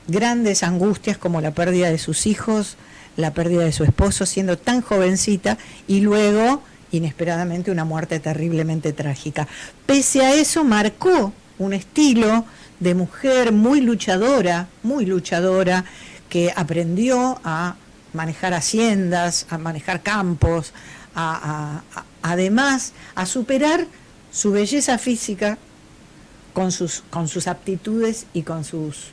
grandes angustias como la pérdida de sus hijos, la pérdida de su esposo siendo tan jovencita, y luego inesperadamente una muerte terriblemente trágica. Pese a eso marcó un estilo de mujer muy luchadora, que aprendió a manejar haciendas, a manejar campos, además a superar su belleza física con sus aptitudes y con sus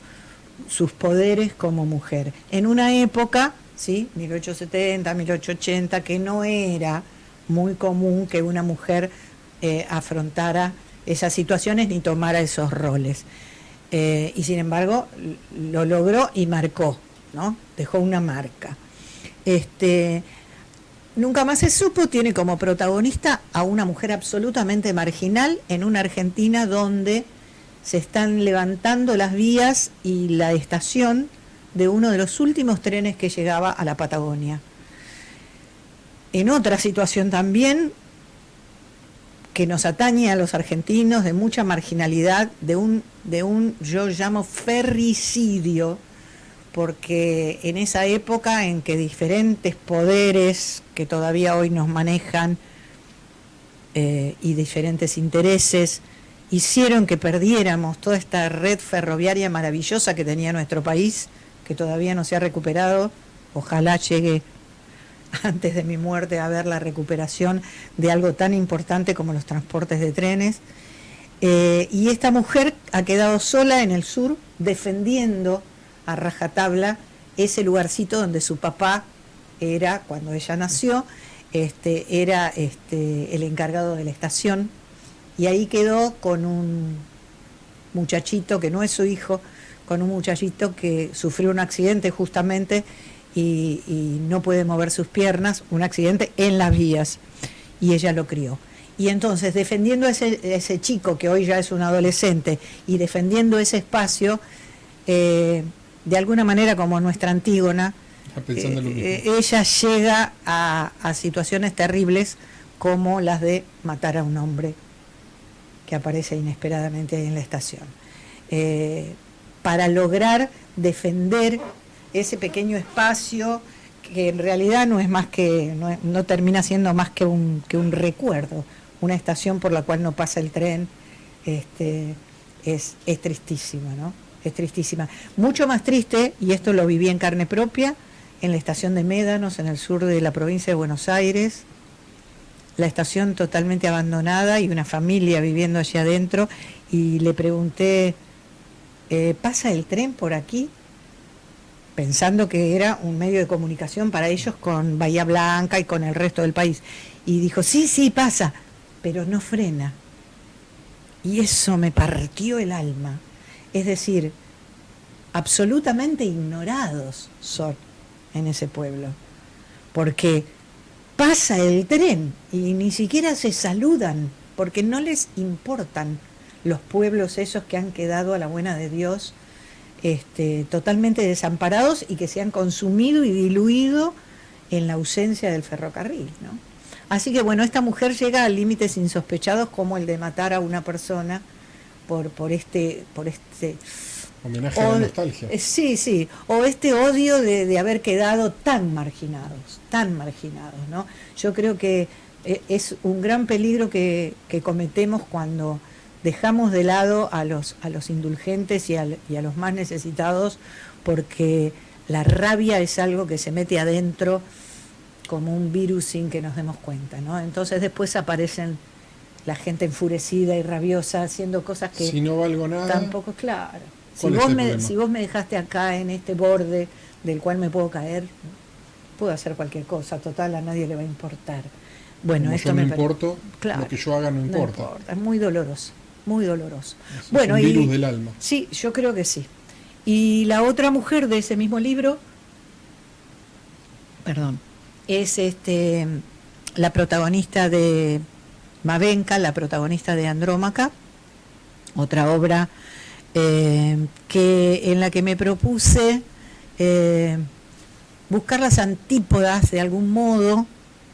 poderes como mujer. En una época, ¿sí? 1870, 1880, que no era muy común que una mujer afrontara esas situaciones ni tomara esos roles. Y sin embargo lo logró y marcó, ¿no? Dejó una marca. Nunca más se supo tiene como protagonista a una mujer absolutamente marginal en una Argentina donde se están levantando las vías y la estación de uno de los últimos trenes que llegaba a la Patagonia. en otra situación también que nos atañe a los argentinos, de mucha marginalidad, de un yo llamo ferricidio, porque en esa época en que diferentes poderes que todavía hoy nos manejan y diferentes intereses hicieron que perdiéramos toda esta red ferroviaria maravillosa que tenía nuestro país, que todavía no se ha recuperado. Ojalá llegue antes de mi muerte a ver la recuperación de algo tan importante como los transportes de trenes. Y esta mujer ha quedado sola en el sur defendiendo a rajatabla ese lugarcito donde su papá era, cuando ella nació, era el encargado de la estación, y ahí quedó con un muchachito que no es su hijo, con un muchachito que sufrió un accidente justamente y no puede mover sus piernas, un accidente en las vías, y ella lo crió. Y entonces, defendiendo a ese chico que hoy ya es un adolescente y defendiendo ese espacio, de alguna manera como nuestra Antígona, ella llega a situaciones terribles como las de matar a un hombre que aparece inesperadamente en la estación, para lograr defender ese pequeño espacio que en realidad no es más que no termina siendo más que un recuerdo, una estación por la cual no pasa el tren. Es tristísima, ¿no? Es tristísima. Mucho más triste, y esto lo viví en carne propia, en la estación de Médanos, en el sur de la provincia de Buenos Aires, la estación totalmente abandonada y una familia viviendo allí adentro, y le pregunté, ¿pasa el tren por aquí? Pensando que era un medio de comunicación para ellos con Bahía Blanca y con el resto del país. Y dijo, sí, pasa, pero no frena. Y eso me partió el alma. Es decir, absolutamente ignorados son en ese pueblo, porque pasa el tren y ni siquiera se saludan, porque no les importan los pueblos esos que han quedado a la buena de Dios, totalmente desamparados y que se han consumido y diluido en la ausencia del ferrocarril, ¿no? Así que bueno, esta mujer llega a límites insospechados como el de matar a una persona por este homenaje a la nostalgia. Sí, o este odio de haber quedado tan marginados, ¿no? Yo creo que es un gran peligro que cometemos cuando dejamos de lado a los indulgentes y a los más necesitados, porque la rabia es algo que se mete adentro como un virus sin que nos demos cuenta, ¿no? Entonces después aparecen la gente enfurecida y rabiosa haciendo cosas que si no valgo nada, tampoco, claro. Si vos me dejaste acá en este borde del cual me puedo caer, puedo hacer cualquier cosa, total, a nadie le va a importar. Bueno, como esto yo no me importo, claro, lo que yo haga no importa. Es muy doloroso, muy doloroso. Es bueno, un virus del alma. Sí, yo creo que sí. Y la otra mujer de ese mismo libro, es la protagonista de Mavenka, la protagonista de Andrómaca, otra obra en la que me propuse buscar las antípodas de algún modo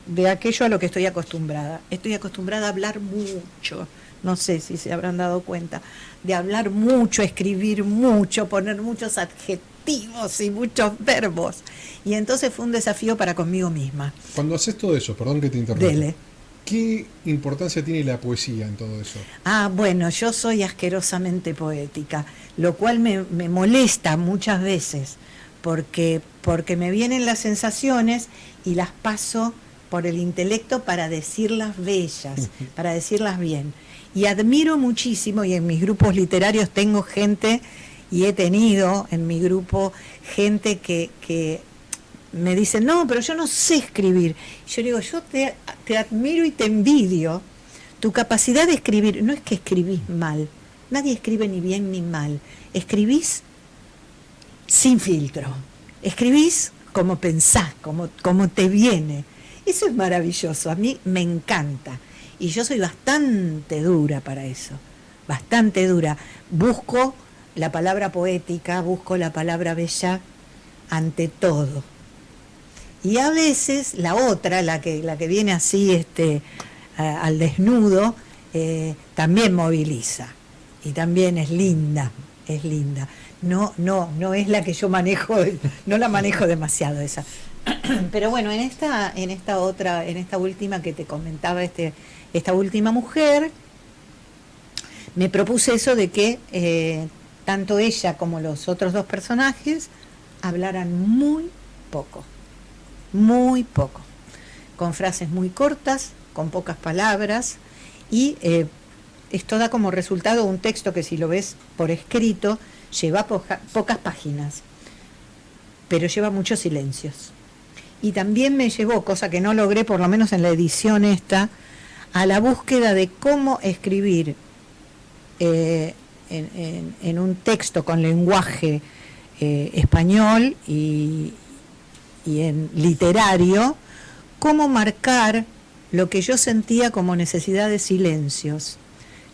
de aquello a lo que estoy acostumbrada. Estoy acostumbrada a hablar mucho, no sé si se habrán dado cuenta, de hablar mucho, escribir mucho, poner muchos adjetivos y muchos verbos. Y entonces fue un desafío para conmigo misma. Cuando haces todo eso, perdón que te interrumpa, Dele. ¿Qué importancia tiene la poesía en todo eso? Bueno, yo soy asquerosamente poética, lo cual me molesta muchas veces, porque me vienen las sensaciones y las paso por el intelecto para decirlas bellas, para decirlas bien. Y admiro muchísimo, y en mis grupos literarios tengo gente, y he tenido en mi grupo gente que me dicen, no, pero yo no sé escribir. Yo digo, yo te admiro y te envidio tu capacidad de escribir. No es que escribís mal, nadie escribe ni bien ni mal, escribís sin filtro, escribís como pensás, como te viene. Eso es maravilloso, a mí me encanta. Y yo soy bastante dura para eso, bastante dura. Busco la palabra poética, busco la palabra bella ante todo. Y a veces la otra, la que viene así al desnudo, también moviliza y también es linda, es linda. No es la que yo manejo, no la manejo demasiado esa. Pero bueno, en esta última que te comentaba, esta última mujer, me propuse eso de que tanto ella como los otros dos personajes hablaran muy poco, con frases muy cortas, con pocas palabras, y esto da como resultado un texto que, si lo ves por escrito, lleva pocas páginas, pero lleva muchos silencios. Y también me llevó, cosa que no logré por lo menos en la edición esta, a la búsqueda de cómo escribir en un texto con lenguaje español y en literario, cómo marcar lo que yo sentía como necesidad de silencios,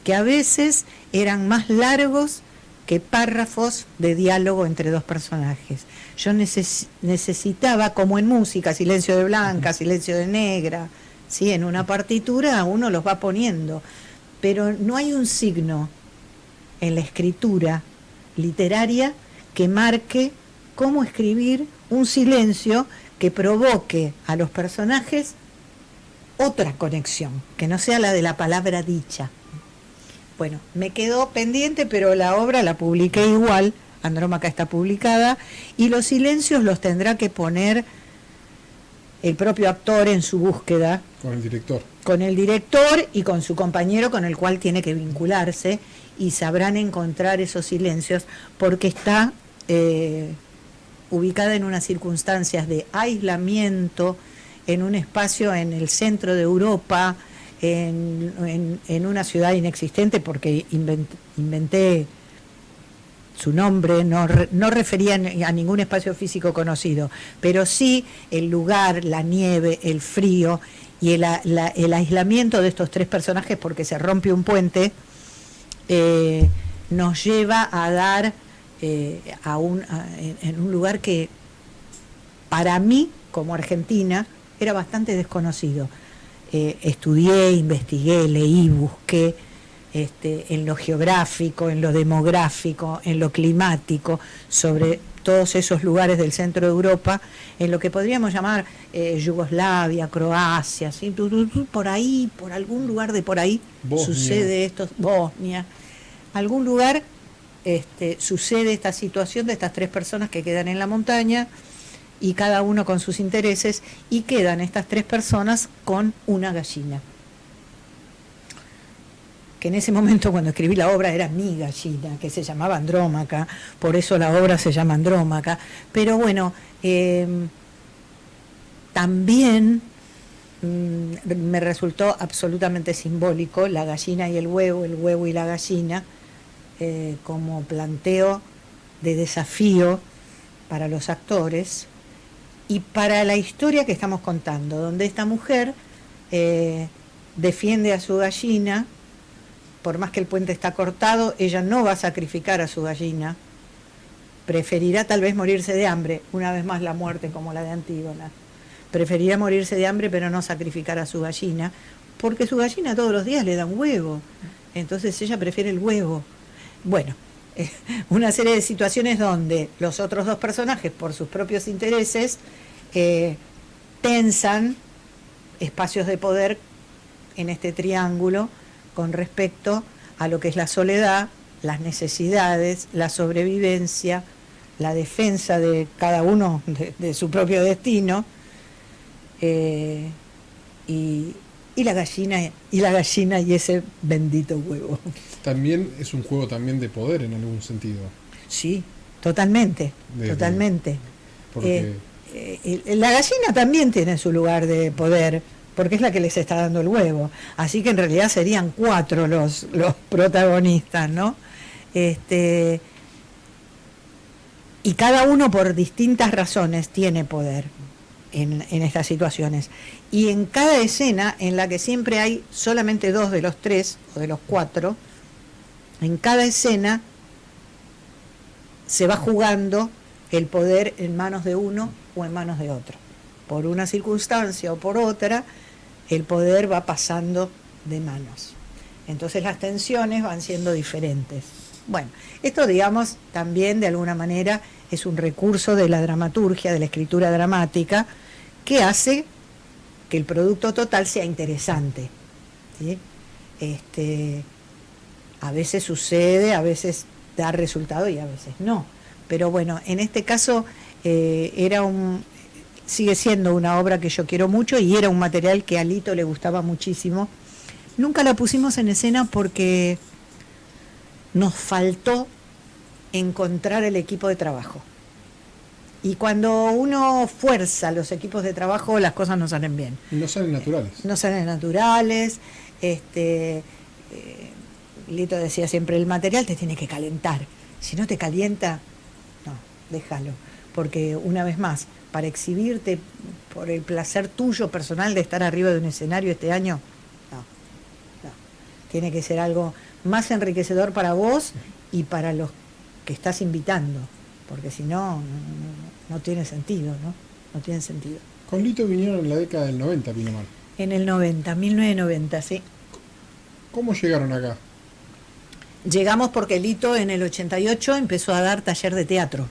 que a veces eran más largos que párrafos de diálogo entre dos personajes. Yo necesitaba, como en música, silencio de blanca, silencio de negra, ¿sí? En una partitura uno los va poniendo, pero no hay un signo en la escritura literaria que marque cómo escribir un silencio que provoque a los personajes otra conexión, que no sea la de la palabra dicha. Bueno, me quedó pendiente, pero la obra la publiqué igual, Andrómaca está publicada, y los silencios los tendrá que poner el propio actor en su búsqueda. Con el director. Con el director y con su compañero con el cual tiene que vincularse, y sabrán encontrar esos silencios, porque está ubicada en unas circunstancias de aislamiento, en un espacio en el centro de Europa, en una ciudad inexistente, porque inventé su nombre, no refería a ningún espacio físico conocido, pero sí el lugar, la nieve, el frío y el aislamiento de estos tres personajes, porque se rompe un puente, nos lleva a dar en un lugar que para mí, como argentina, era bastante desconocido. Estudié, investigué, leí, busqué en lo geográfico, en lo demográfico, en lo climático, sobre todos esos lugares del centro de Europa, en lo que podríamos llamar Yugoslavia, Croacia, ¿sí? Por ahí, por algún lugar de por ahí, Bosnia. Sucede esto, Bosnia, algún lugar sucede esta situación de estas tres personas que quedan en la montaña, y cada uno con sus intereses, y quedan estas tres personas con una gallina, que en ese momento, cuando escribí la obra, era mi gallina, que se llamaba Andrómaca, por eso la obra se llama Andrómaca. Pero bueno, también me resultó absolutamente simbólico la gallina y el huevo y la gallina, como planteo de desafío para los actores y para la historia que estamos contando, donde esta mujer defiende a su gallina. Por más que el puente está cortado, ella no va a sacrificar a su gallina, preferirá tal vez morirse de hambre, una vez más la muerte como la de Antígona, preferirá morirse de hambre pero no sacrificar a su gallina, porque su gallina todos los días le da un huevo, entonces ella prefiere el huevo. Bueno, una serie de situaciones donde los otros dos personajes, por sus propios intereses, tensan espacios de poder en este triángulo con respecto a lo que es la soledad, las necesidades, la sobrevivencia, la defensa de cada uno de su propio destino, y la gallina y ese bendito huevo. También es un juego también de poder en algún sentido. Sí, totalmente. Porque la gallina también tiene su lugar de poder, porque es la que les está dando el huevo. Así que en realidad serían 4 los protagonistas, ¿no? Y cada uno por distintas razones tiene poder en estas situaciones. Y en cada escena en la que siempre hay solamente 2 de los 3 o de los 4, en cada escena se va jugando el poder en manos de uno o en manos de otro. por una circunstancia o por otra, el poder va pasando de manos. Entonces las tensiones van siendo diferentes. Bueno, esto, digamos, también de alguna manera es un recurso de la dramaturgia, de la escritura dramática, que hace que el producto total sea interesante, ¿sí? A veces sucede, a veces da resultado y a veces no. Pero bueno, en este caso sigue siendo una obra que yo quiero mucho y era un material que a Lito le gustaba muchísimo. Nunca la pusimos en escena porque nos faltó encontrar el equipo de trabajo. Y cuando uno fuerza los equipos de trabajo, las cosas no salen bien. No salen naturales. No salen naturales. Lito decía siempre, el material te tiene que calentar. Si no te calienta, no, déjalo. Porque una vez más, para exhibirte por el placer tuyo personal de estar arriba de un escenario este año, no. Tiene que ser algo más enriquecedor para vos y para los que estás invitando. Porque si no, no tiene sentido, ¿no? No tiene sentido. Con Lito vinieron en la década del 90, Pinamar. En el 90, 1990, sí. ¿Cómo llegaron acá? Llegamos porque Lito en el 88 empezó a dar taller de teatro.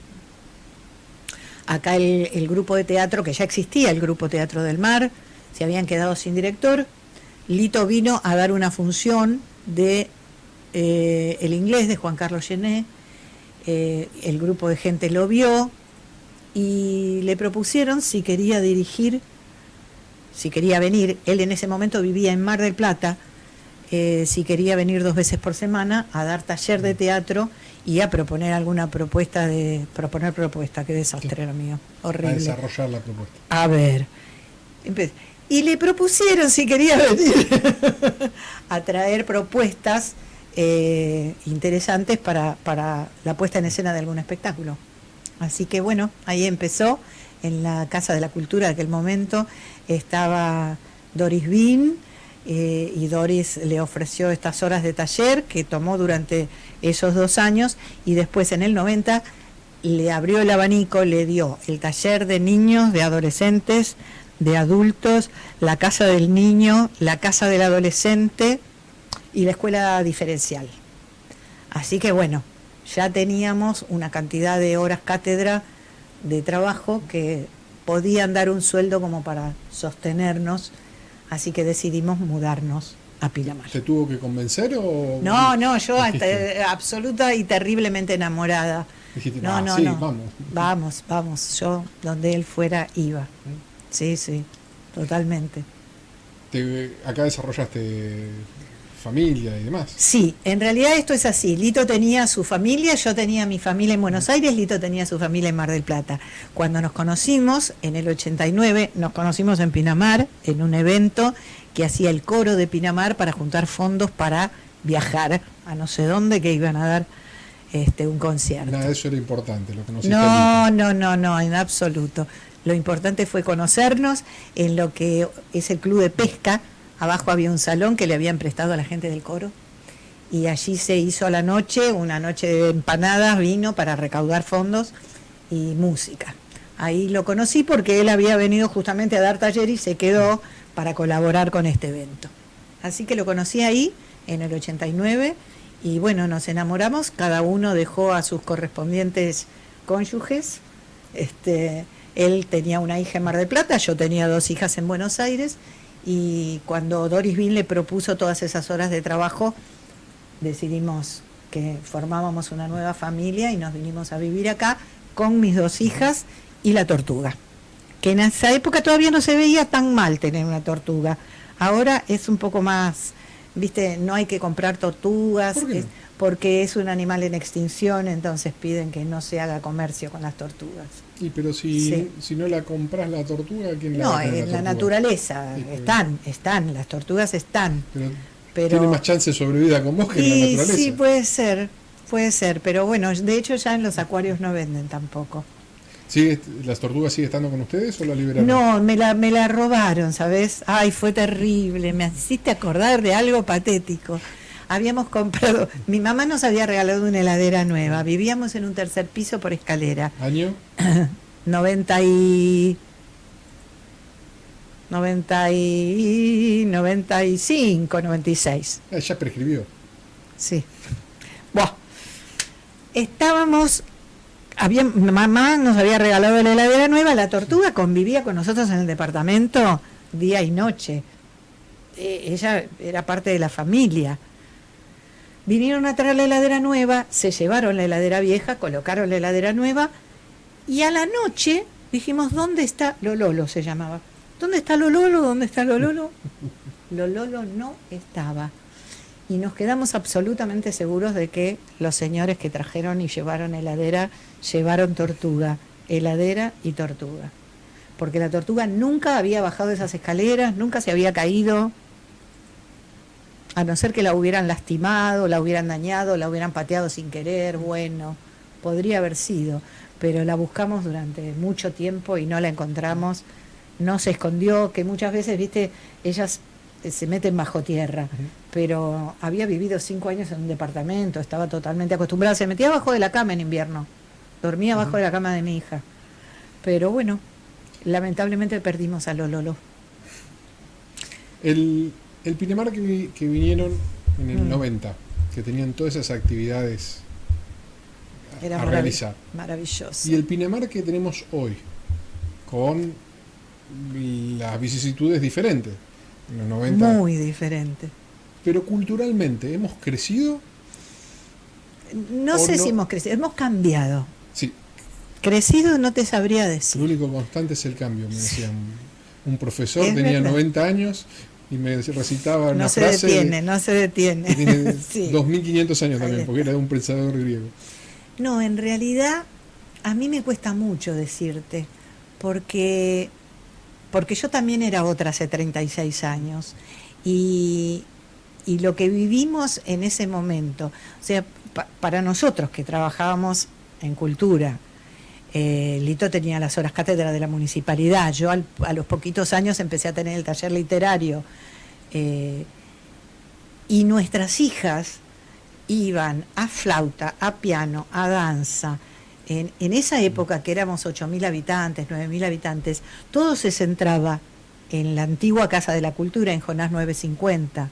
Acá el grupo de teatro, que ya existía, el Grupo Teatro del Mar, se habían quedado sin director. Lito vino a dar una función de El Inglés, de Juan Carlos Gené. El grupo de gente lo vio y le propusieron si quería dirigir, si quería venir. Él en ese momento vivía en Mar del Plata. Si quería venir 2 veces por semana a dar taller de teatro y a proponer alguna propuesta qué desastre era mío, horrible. A desarrollar la propuesta. A ver, y le propusieron si quería venir a traer propuestas interesantes para la puesta en escena de algún espectáculo. Así que bueno, ahí empezó, en la Casa de la Cultura de aquel momento estaba Doris Bean, y Doris le ofreció estas horas de taller que tomó durante esos 2 años y después en el 90 le abrió el abanico, le dio el taller de niños, de adolescentes, de adultos, la casa del niño, la casa del adolescente y la escuela diferencial. Así que bueno, ya teníamos una cantidad de horas cátedra de trabajo que podían dar un sueldo como para sostenernos. Así que decidimos mudarnos a Pinamar. ¿Te tuvo que convencer o...? No, yo absoluta y terriblemente enamorada. Dijiste, no, sí, vamos. Yo, donde él fuera, iba. Sí, totalmente. Acá desarrollaste familia y demás. Sí, en realidad esto es así. Lito tenía su familia, yo tenía mi familia en Buenos Aires, Lito tenía su familia en Mar del Plata. Cuando nos conocimos, en el 89, nos conocimos en Pinamar, en un evento que hacía el coro de Pinamar para juntar fondos para viajar a no sé dónde, que iban a dar un concierto. Nada de eso era importante, lo conociste. No, en absoluto. Lo importante fue conocernos en lo que es el club de pesca. Abajo había un salón que le habían prestado a la gente del coro y allí se hizo a la noche, una noche de empanadas, vino para recaudar fondos y música. Ahí lo conocí porque él había venido justamente a dar taller y se quedó para colaborar con este evento. Así que lo conocí ahí en el 89 y bueno, nos enamoramos, cada uno dejó a sus correspondientes cónyuges. Él tenía una hija en Mar del Plata, yo tenía 2 hijas en Buenos Aires. Y cuando Doris Bean le propuso todas esas horas de trabajo, decidimos que formábamos una nueva familia y nos vinimos a vivir acá con mis 2 hijas y la tortuga. Que en esa época todavía no se veía tan mal tener una tortuga. Ahora es un poco más, viste, no hay que comprar tortugas. ¿Por qué no? Porque es un animal en extinción, entonces piden que no se haga comercio con las tortugas. Y pero si no la compras la tortuga, ¿quién la No, va a tener en la la tortuga? naturaleza, están, las tortugas están. Pero tiene más chance de sobrevivir con vos que en la naturaleza. Sí, puede ser, pero bueno, de hecho ya en los acuarios no venden tampoco. ¿Las tortugas sigue estando con ustedes o la liberaron? No, me la robaron, ¿sabes? Ay, fue terrible, me hiciste acordar de algo patético. Habíamos comprado, mi mamá nos había regalado una heladera nueva, vivíamos en un 3er piso por escalera. ¿Año? 90 y 95, 96. Ya prescribió. Sí. Buah. Mamá nos había regalado la heladera nueva, la tortuga convivía con nosotros en el departamento día y noche. Ella era parte de la familia. Vinieron a traer la heladera nueva, se llevaron la heladera vieja, colocaron la heladera nueva y a la noche dijimos, ¿dónde está Lololo? Se llamaba. ¿Dónde está Lololo? ¿Dónde está Lololo? Lololo no estaba. Y nos quedamos absolutamente seguros de que los señores que trajeron y llevaron heladera, llevaron tortuga, heladera y tortuga. Porque la tortuga nunca había bajado esas escaleras, nunca se había caído, a no ser que la hubieran lastimado, la hubieran dañado, la hubieran pateado sin querer, bueno, podría haber sido. Pero la buscamos durante mucho tiempo y no la encontramos, no se escondió, que muchas veces, viste, ellas se meten bajo tierra, pero había vivido 5 años en un departamento, estaba totalmente acostumbrada, se metía abajo de la cama en invierno, dormía abajo de la cama de mi hija, pero bueno, lamentablemente perdimos a Lololo. El Pinamar que vinieron en el 90, que tenían todas esas actividades Era a realizar, maravilloso. y el Pinamar que tenemos hoy, con las vicisitudes diferentes. En los 90, muy diferente. pero culturalmente, ¿hemos crecido? No sé si hemos crecido, hemos cambiado. Sí. Crecido no te sabría decir. El único constante es el cambio, me decía un profesor, Es tenía verdad. 90 años y me recitaba una No se frase detiene, no se detiene. que tiene Sí. 2500 años Ahí también, está. porque era de un pensador griego. No, en realidad a mí me cuesta mucho decirte, porque yo también era otra hace 36 años y lo que vivimos en ese momento, o sea, para nosotros que trabajábamos en cultura, Lito tenía las horas cátedra de la municipalidad, yo a los poquitos años empecé a tener el taller literario y nuestras hijas iban a flauta, a piano, a danza. En esa época que éramos 8.000 habitantes, 9.000 habitantes, todo se centraba en la antigua Casa de la Cultura, en Jonás 950.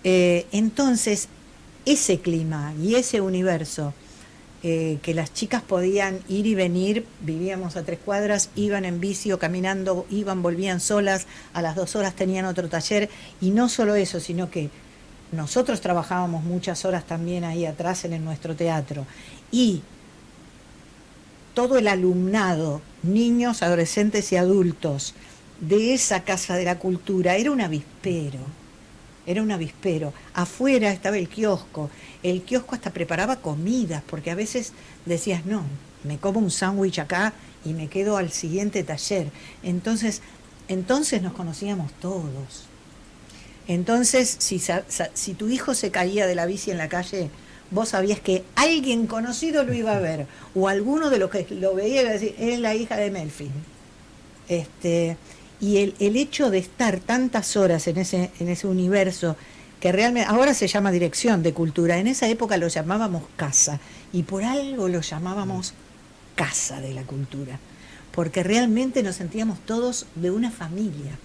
Entonces, ese clima y ese universo, que las chicas podían ir y venir, vivíamos a 3 cuadras, iban en bici o caminando, iban, volvían solas, a las 2 horas tenían otro taller, y no solo eso, sino que nosotros trabajábamos muchas horas también ahí atrás en nuestro teatro, y todo el alumnado, niños, adolescentes y adultos de esa Casa de la Cultura, era un avispero. Afuera estaba el kiosco hasta preparaba comidas, porque a veces decías, no, me como un sándwich acá y me quedo al siguiente taller. Entonces nos conocíamos todos. Entonces, si tu hijo se caía de la bici en la calle, vos sabías que alguien conocido lo iba a ver, o alguno de los que lo veía iba a decir, es la hija de Melfi. Y el hecho de estar tantas horas en ese universo, que realmente ahora se llama Dirección de Cultura, en esa época lo llamábamos casa, y por algo lo llamábamos Casa de la Cultura, porque realmente nos sentíamos todos de una familia.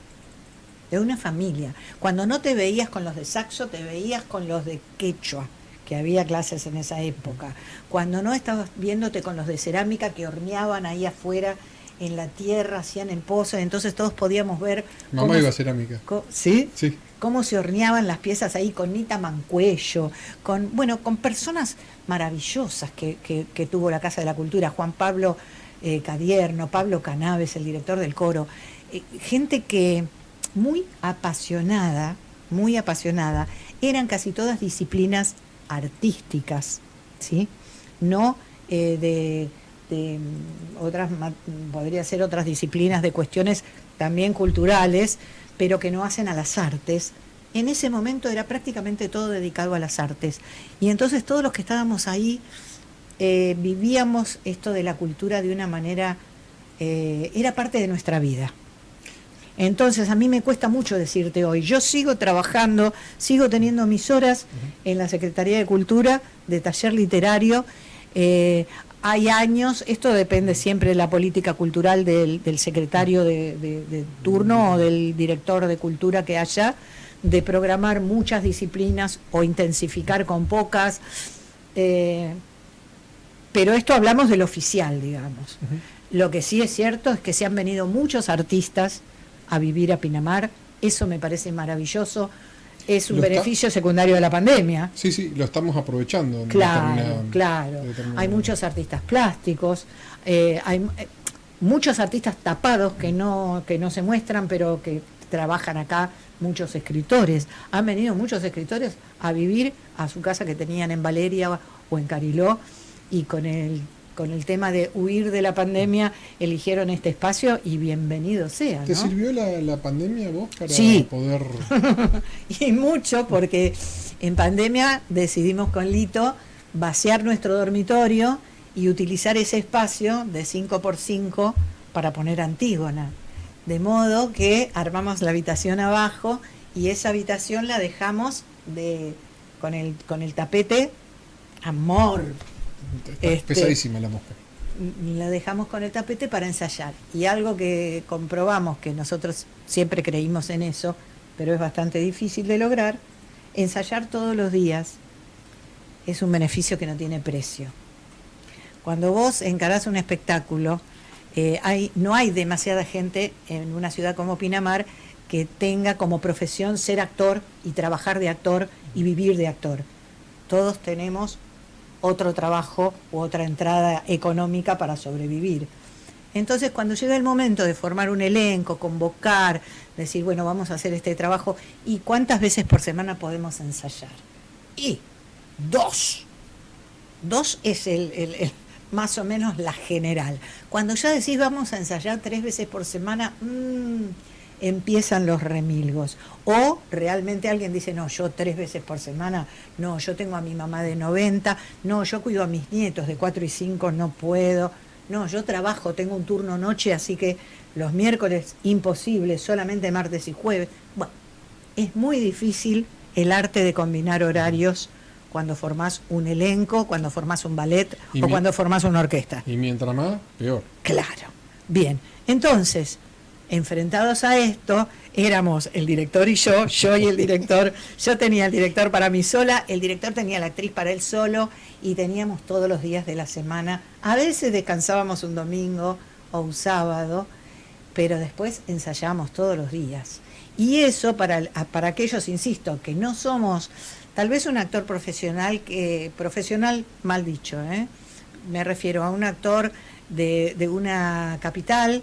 Cuando no te veías con los de saxo, te veías con los de quechua, que había clases en esa época. Cuando no estabas viéndote con los de cerámica, que horneaban ahí afuera en la tierra, hacían el pozo, entonces todos podíamos ver. Mamá iba a cerámica. ¿Sí? Sí. Cómo se horneaban las piezas ahí con Nita Mancuello, con personas maravillosas que tuvo la Casa de la Cultura, Juan Pablo Cadierno, Pablo Canaves, el director del coro, gente que muy apasionada, eran casi todas disciplinas artísticas, ¿sí? No de otras, podría ser otras disciplinas de cuestiones también culturales, pero que no hacen a las artes. En ese momento era prácticamente todo dedicado a las artes. Y entonces todos los que estábamos ahí vivíamos esto de la cultura de una manera, era parte de nuestra vida. Entonces a mí me cuesta mucho decirte hoy, yo sigo trabajando, sigo teniendo mis horas en la Secretaría de Cultura, de taller literario, hay años, esto depende siempre de la política cultural del secretario de turno o del director de cultura que haya, de programar muchas disciplinas o intensificar con pocas, pero esto hablamos del oficial, digamos. Lo que sí es cierto es que se han venido muchos artistas a vivir a Pinamar, eso me parece maravilloso. Es un beneficio secundario de la pandemia. Sí, lo estamos aprovechando. Claro. Hay muchos artistas plásticos, hay muchos artistas tapados que no se muestran, pero que trabajan acá, muchos escritores. Han venido muchos escritores a vivir a su casa que tenían en Valeria o en Cariló, y con el tema de huir de la pandemia eligieron este espacio, y bienvenido sea, ¿no? ¿Te sirvió la pandemia vos para poder...? Y mucho, porque en pandemia decidimos con Lito vaciar nuestro dormitorio y utilizar ese espacio de 5x5 para poner Antígona. De modo que armamos la habitación abajo, y esa habitación la dejamos con el tapete, amor. Está pesadísima la mosca. La dejamos con el tapete para ensayar. Y algo que comprobamos, que nosotros siempre creímos en eso, pero es bastante difícil de lograr, ensayar todos los días es un beneficio que no tiene precio. Cuando vos encarás un espectáculo, no hay demasiada gente en una ciudad como Pinamar que tenga como profesión ser actor y trabajar de actor y vivir de actor. Todos tenemos otro trabajo u otra entrada económica para sobrevivir. Entonces, cuando llega el momento de formar un elenco, convocar, decir, bueno, vamos a hacer este trabajo, ¿y cuántas veces por semana podemos ensayar? Y 2. 2 es el más o menos la general. Cuando ya decís vamos a ensayar 3 veces por semana, empiezan los remilgos. O realmente alguien dice, no, yo 3 veces por semana, no, yo tengo a mi mamá de 90, no, yo cuido a mis nietos de 4 y 5, no puedo, no, yo trabajo, tengo un turno noche, así que los miércoles imposible, solamente martes y jueves. Bueno, es muy difícil el arte de combinar horarios cuando formás un elenco, cuando formás un ballet o cuando formás una orquesta. Y mientras más, peor. Claro. Bien, entonces, enfrentados a esto, éramos el director y yo y el director, yo tenía el director para mí sola, el director tenía la actriz para él solo, y teníamos todos los días de la semana. A veces descansábamos un domingo o un sábado, pero después ensayábamos todos los días. Y eso para aquellos, insisto, que no somos tal vez un actor profesional, profesional mal dicho, me refiero a un actor de una capital,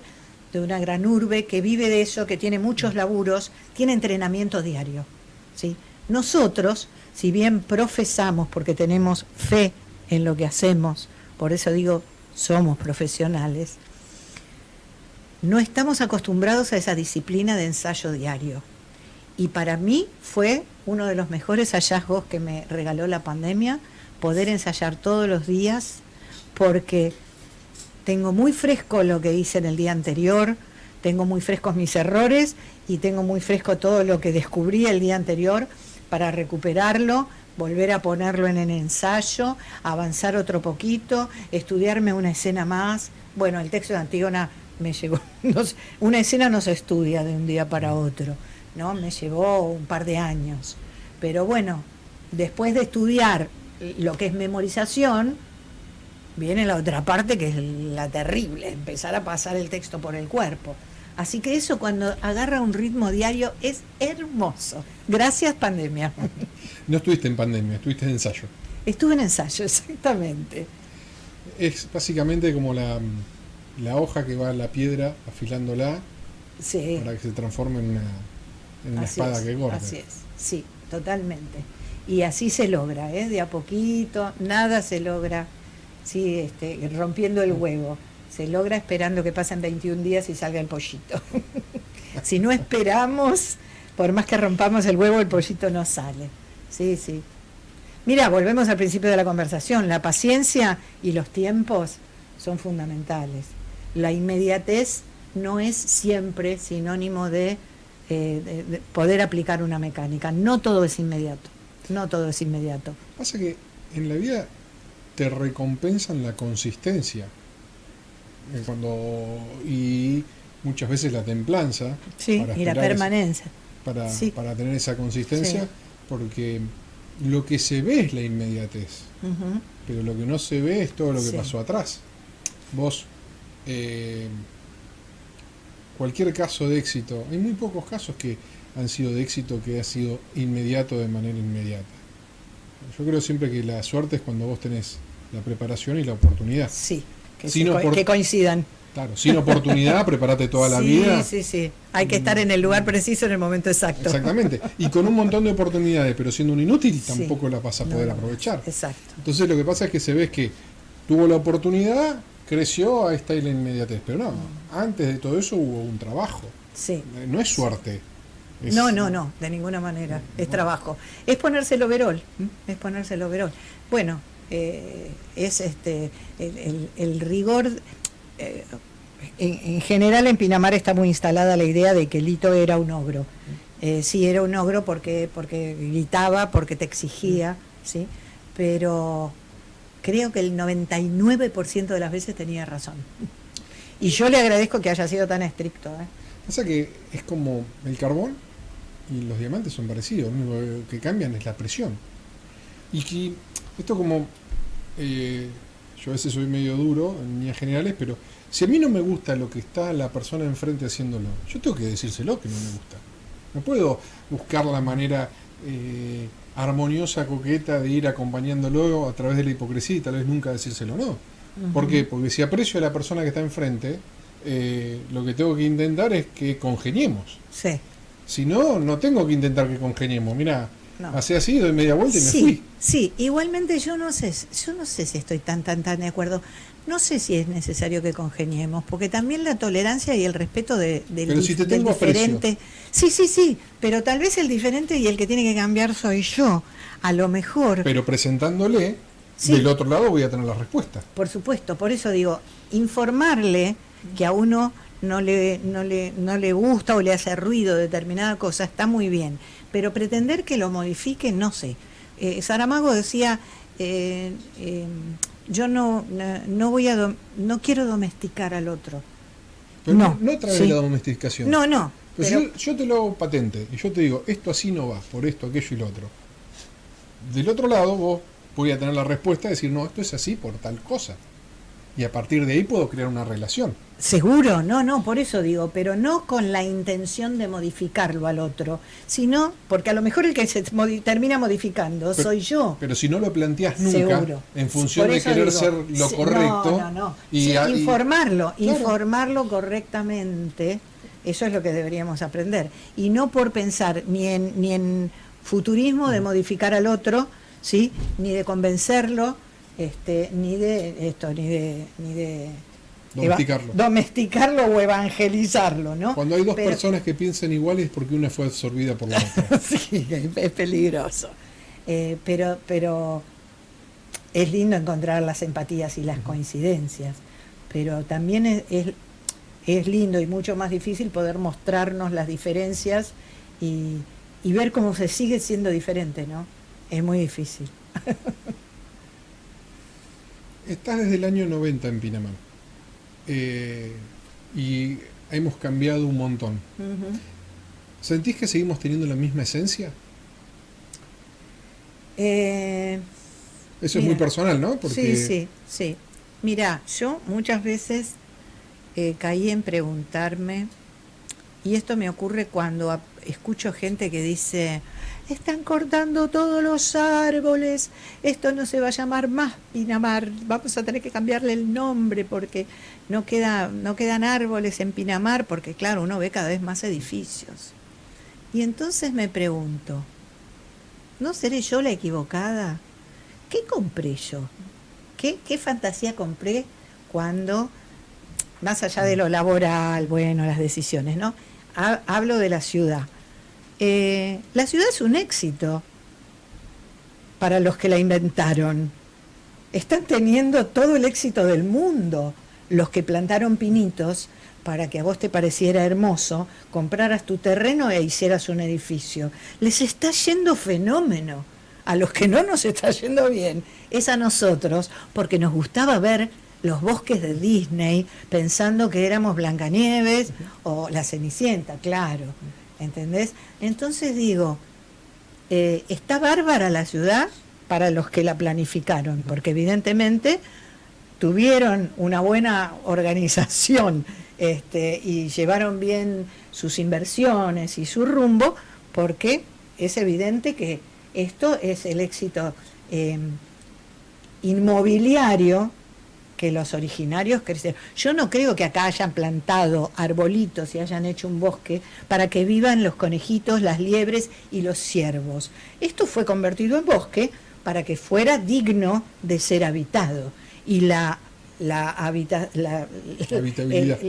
de una gran urbe, que vive de eso, que tiene muchos laburos, tiene entrenamiento diario, ¿sí? Nosotros, si bien profesamos porque tenemos fe en lo que hacemos, por eso digo, somos profesionales, no estamos acostumbrados a esa disciplina de ensayo diario. Y para mí fue uno de los mejores hallazgos que me regaló la pandemia, poder ensayar todos los días, porque tengo muy fresco lo que hice en el día anterior, tengo muy frescos mis errores y tengo muy fresco todo lo que descubrí el día anterior para recuperarlo, volver a ponerlo en el ensayo, avanzar otro poquito, estudiarme una escena más. Bueno, el texto de Antígona me llevó, una escena no se estudia de un día para otro, ¿no? Me llevó un par de años. Pero bueno, después de estudiar lo que es memorización, viene la otra parte, que es la terrible, empezar a pasar el texto por el cuerpo. Así que eso, cuando agarra un ritmo diario, es hermoso. Gracias, pandemia. No estuviste en pandemia, estuviste en ensayo. Estuve en ensayo, exactamente. Es básicamente como la hoja que va a la piedra afilándola, sí, para que se transforme en una espada que corta. Así es, sí, totalmente. Y así se logra, de a poquito, nada se logra, sí, rompiendo el huevo. Se logra esperando que pasen 21 días y salga el pollito. Si no esperamos, por más que rompamos el huevo, el pollito no sale. Sí, sí. Mira, volvemos al principio de la conversación. La paciencia y los tiempos son fundamentales. La inmediatez no es siempre sinónimo de poder aplicar una mecánica. No todo es inmediato. No todo es inmediato. Pasa que en la vida te recompensan la consistencia. Y muchas veces la templanza. Sí, para y la esperar permanencia. Sí. para tener esa consistencia, Sí. porque lo que se ve es la inmediatez, Ujú. pero lo que no se ve es todo lo que Sí. pasó atrás. Vos, cualquier caso de éxito, hay muy pocos casos que han sido de éxito que ha sido inmediato de manera inmediata. Yo creo siempre que la suerte es cuando vos tenés la preparación y la oportunidad. Sí, que, Si no que coincidan. Claro, sin oportunidad, prepárate toda la Sí, vida. sí, sí. Hay que estar en el lugar preciso en el momento exacto. Exactamente. Y con un montón de oportunidades, pero siendo un inútil, Sí. tampoco la vas a No, poder no. aprovechar. Exacto. Entonces lo que pasa es que se ve que tuvo la oportunidad, creció, ahí está la inmediatez. Pero no, antes de todo eso hubo un trabajo. Sí. No es suerte. Es- No, de ninguna manera. Es trabajo. Es ponerse el overol. Es ponerse el overol. Bueno, es el rigor. En general en Pinamar está muy instalada la idea de que Lito era un ogro. Sí, era un ogro porque gritaba, porque te exigía, ¿sí? Pero creo que el 99% de las veces tenía razón. Y yo le agradezco que haya sido tan estricto. Pasa que es como el carbón y los diamantes son parecidos, lo único que cambian es la presión. Y que esto como yo a veces soy medio duro en líneas generales, pero si a mí no me gusta lo que está la persona enfrente haciéndolo, yo tengo que decírselo que no me gusta. No puedo buscar la manera armoniosa, coqueta de ir acompañándolo a través de la hipocresía y tal vez nunca decírselo, no. ¿Por qué? Porque si aprecio a la persona que está enfrente, lo que tengo que intentar es que congeniemos. Sí. Si no, no tengo que intentar que congeniemos. Mirá, No. hacé así, doy media vuelta y me fui. Sí, igualmente yo no sé si estoy tan de acuerdo. No sé si es necesario que congeniemos, porque también la tolerancia y el respeto del Pero si te del tengo diferente. Sí, pero tal vez el diferente y el que tiene que cambiar soy yo. A lo mejor. Pero presentándole, Sí. del otro lado voy a tener la respuesta. Por supuesto, por eso digo, informarle que a uno no le gusta o le hace ruido determinada cosa está muy bien, pero pretender que lo modifique, no sé. Saramago decía, yo no quiero domesticar al otro. Pero No, no a través sí. de la domesticación. No. Pero yo te lo hago patente y yo te digo, esto así no va, por esto, aquello y lo otro. Del otro lado vos voy a tener la respuesta de decir, no, esto es así por tal cosa. Y a partir de ahí puedo crear una relación. Seguro, no, por eso digo, pero no con la intención de modificarlo al otro, sino porque a lo mejor el que se termina modificando soy yo. Pero si no lo planteás nunca, Seguro. en función Por de eso querer digo, ser lo sí, correcto. No. Y, Sí, claro. informarlo correctamente, eso es lo que deberíamos aprender. Y no por pensar ni en futurismo de modificar al otro, ¿sí? Ni de convencerlo, ni de domesticarlo o evangelizarlo, ¿no? Cuando hay dos personas que piensan iguales es porque una fue absorbida por la otra. Sí, es peligroso. Pero es lindo encontrar las empatías y las coincidencias, pero también es lindo y mucho más difícil poder mostrarnos las diferencias y ver cómo se sigue siendo diferente, ¿no? Es muy difícil. Estás desde el año 90 en Pinamar. Y hemos cambiado un montón. Uh-huh. ¿Sentís que seguimos teniendo la misma esencia? Eso es muy personal, ¿no? Porque... Sí. Mira, yo muchas veces caí en preguntarme, y esto me ocurre cuando escucho gente que dice, están cortando todos los árboles, esto no se va a llamar más Pinamar, vamos a tener que cambiarle el nombre porque no quedan árboles en Pinamar, porque claro, uno ve cada vez más edificios. Y entonces me pregunto, ¿no seré yo la equivocada? ¿Qué compré yo? ¿Qué fantasía compré cuando, más allá de lo laboral, bueno, las decisiones, ¿no? Hablo de la ciudad. La ciudad es un éxito para los que la inventaron. Están teniendo todo el éxito del mundo los que plantaron pinitos para que a vos te pareciera hermoso, compraras tu terreno e hicieras un edificio. Les está yendo fenómeno. a los que no nos está yendo bien es a nosotros, porque nos gustaba ver los bosques de Disney pensando que éramos Blancanieves o la Cenicienta, claro, ¿entendés? Entonces digo, está bárbara la ciudad para los que la planificaron, porque evidentemente tuvieron una buena organización y llevaron bien sus inversiones y su rumbo, porque es evidente que esto es el éxito inmobiliario que los originarios crecieron. Yo no creo que acá hayan plantado arbolitos y hayan hecho un bosque para que vivan los conejitos, las liebres y los ciervos. Esto fue convertido en bosque para que fuera digno de ser habitado. Y la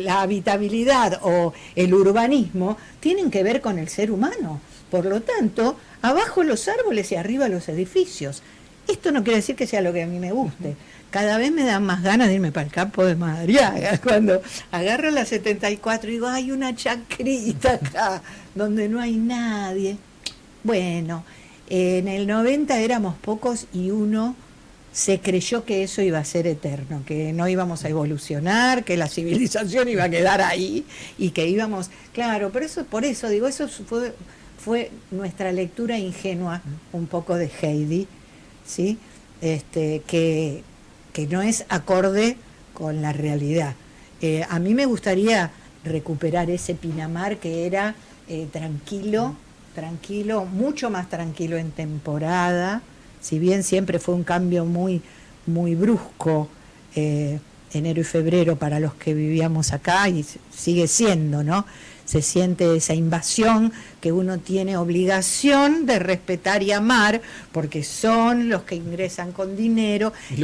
habitabilidad o el urbanismo tienen que ver con el ser humano. Por lo tanto, abajo los árboles y arriba los edificios. Esto no quiere decir que sea lo que a mí me guste. Cada vez me dan más ganas de irme para el campo de Madariaga. Cuando agarro la 74 y digo, hay una chacrita acá donde no hay nadie. Bueno, en el 90 éramos pocos y uno se creyó que eso iba a ser eterno, que no íbamos a evolucionar, que la civilización iba a quedar ahí y que íbamos... Claro, pero eso, por eso digo, eso fue nuestra lectura ingenua un poco de Heidi, ¿sí? Que no es acorde con la realidad. A mí me gustaría recuperar ese Pinamar que era tranquilo, mucho más tranquilo en temporada, si bien siempre fue un cambio muy, muy brusco, enero y febrero para los que vivíamos acá, y sigue siendo, ¿no? Se siente esa invasión que uno tiene obligación de respetar y amar, porque son los que ingresan con dinero y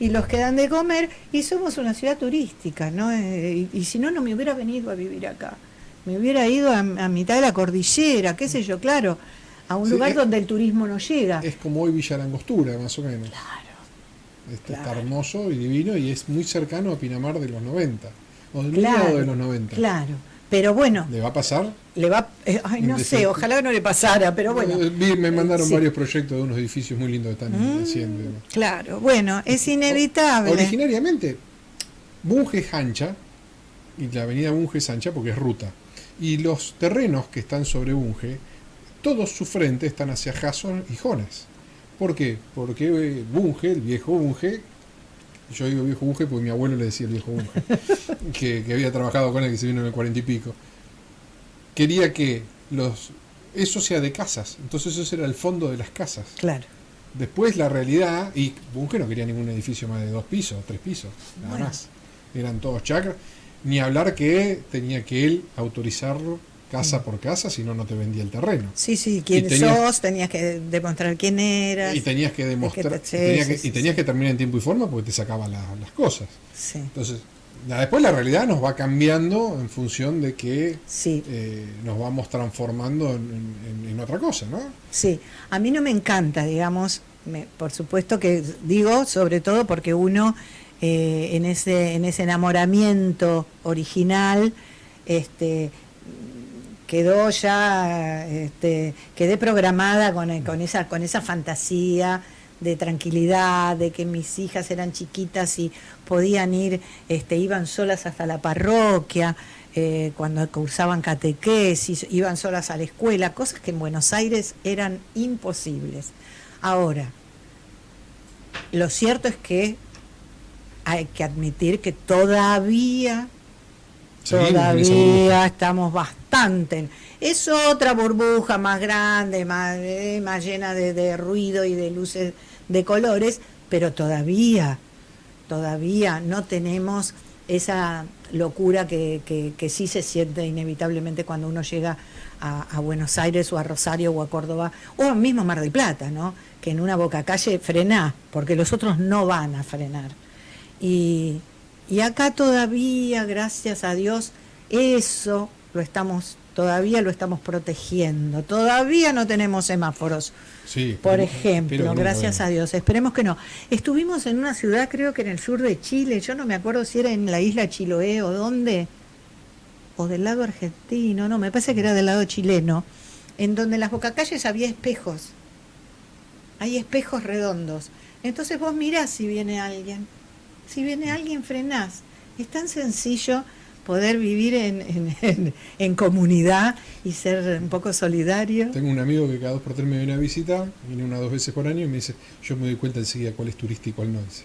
los que dan de comer, y somos una ciudad turística, ¿no? Y si no, no me hubiera venido a vivir acá. Me hubiera ido a mitad de la cordillera, qué sé yo, claro, a un lugar donde el turismo no llega. Es como hoy Villa La Angostura, más o menos. Claro. Está hermoso y divino, y es muy cercano a Pinamar de los 90, o del mediado de los 90. Claro. Pero bueno. ¿Le va a pasar? No sé, ojalá no le pasara, pero bueno. Me mandaron varios proyectos de unos edificios muy lindos que están haciendo. Claro, bueno, es inevitable. Originariamente, Bunge es ancha, y la avenida Bunge es ancha porque es ruta. Y los terrenos que están sobre Bunge, todos sus frentes están hacia Jason y Jonas. ¿Por qué? Porque Bunge, el viejo Bunge, yo digo viejo Bunge porque mi abuelo le decía el viejo Bunge, que había trabajado con él, que se vino en el 40 y pico, quería que eso sea de casas, entonces eso era el fondo de las casas. Claro. Después la realidad, y Bunge no quería ningún edificio más de 2 pisos, 3 pisos, nada más. Eran todos chacras, ni hablar que tenía que él autorizarlo casa por casa, si no, no te vendía el terreno. Sí, quién sos, tenías que demostrar quién eras. Y tenías que demostrar, tenías que terminar en tiempo y forma porque te sacaba las cosas. Sí. Entonces, después la realidad nos va cambiando en función de que nos vamos transformando en otra cosa, ¿no? Sí, a mí no me encanta, digamos, por supuesto que digo, sobre todo porque uno en ese enamoramiento original, quedó ya, quedé programada con esa fantasía de tranquilidad, de que mis hijas eran chiquitas y podían ir, iban solas hasta la parroquia, cuando cursaban catequesis, iban solas a la escuela, cosas que en Buenos Aires eran imposibles. Ahora, lo cierto es que hay que admitir que todavía estamos bastante. Es otra burbuja más grande, más llena de ruido y de luces de colores, pero todavía no tenemos esa locura que sí se siente inevitablemente cuando uno llega a Buenos Aires o a Rosario o a Córdoba o al mismo Mar del Plata, ¿no? Que en una bocacalle frená, porque los otros no van a frenar. Y acá todavía, gracias a Dios, eso todavía lo estamos protegiendo. Todavía no tenemos semáforos, por ejemplo, gracias a Dios. Esperemos que no. Estuvimos en una ciudad, creo que en el sur de Chile, yo no me acuerdo si era en la isla Chiloé o dónde, o del lado argentino, no, me parece que era del lado chileno, en donde en las bocacalles había espejos. hay espejos redondos. Entonces vos mirás si viene alguien. Si viene alguien, frenás. Es tan sencillo poder vivir en comunidad y ser un poco solidario. Tengo un amigo que cada 2 por 3 me viene a visitar, viene 1 o 2 veces por año y me dice, yo me doy cuenta enseguida cuál es turista y cuál no, dice.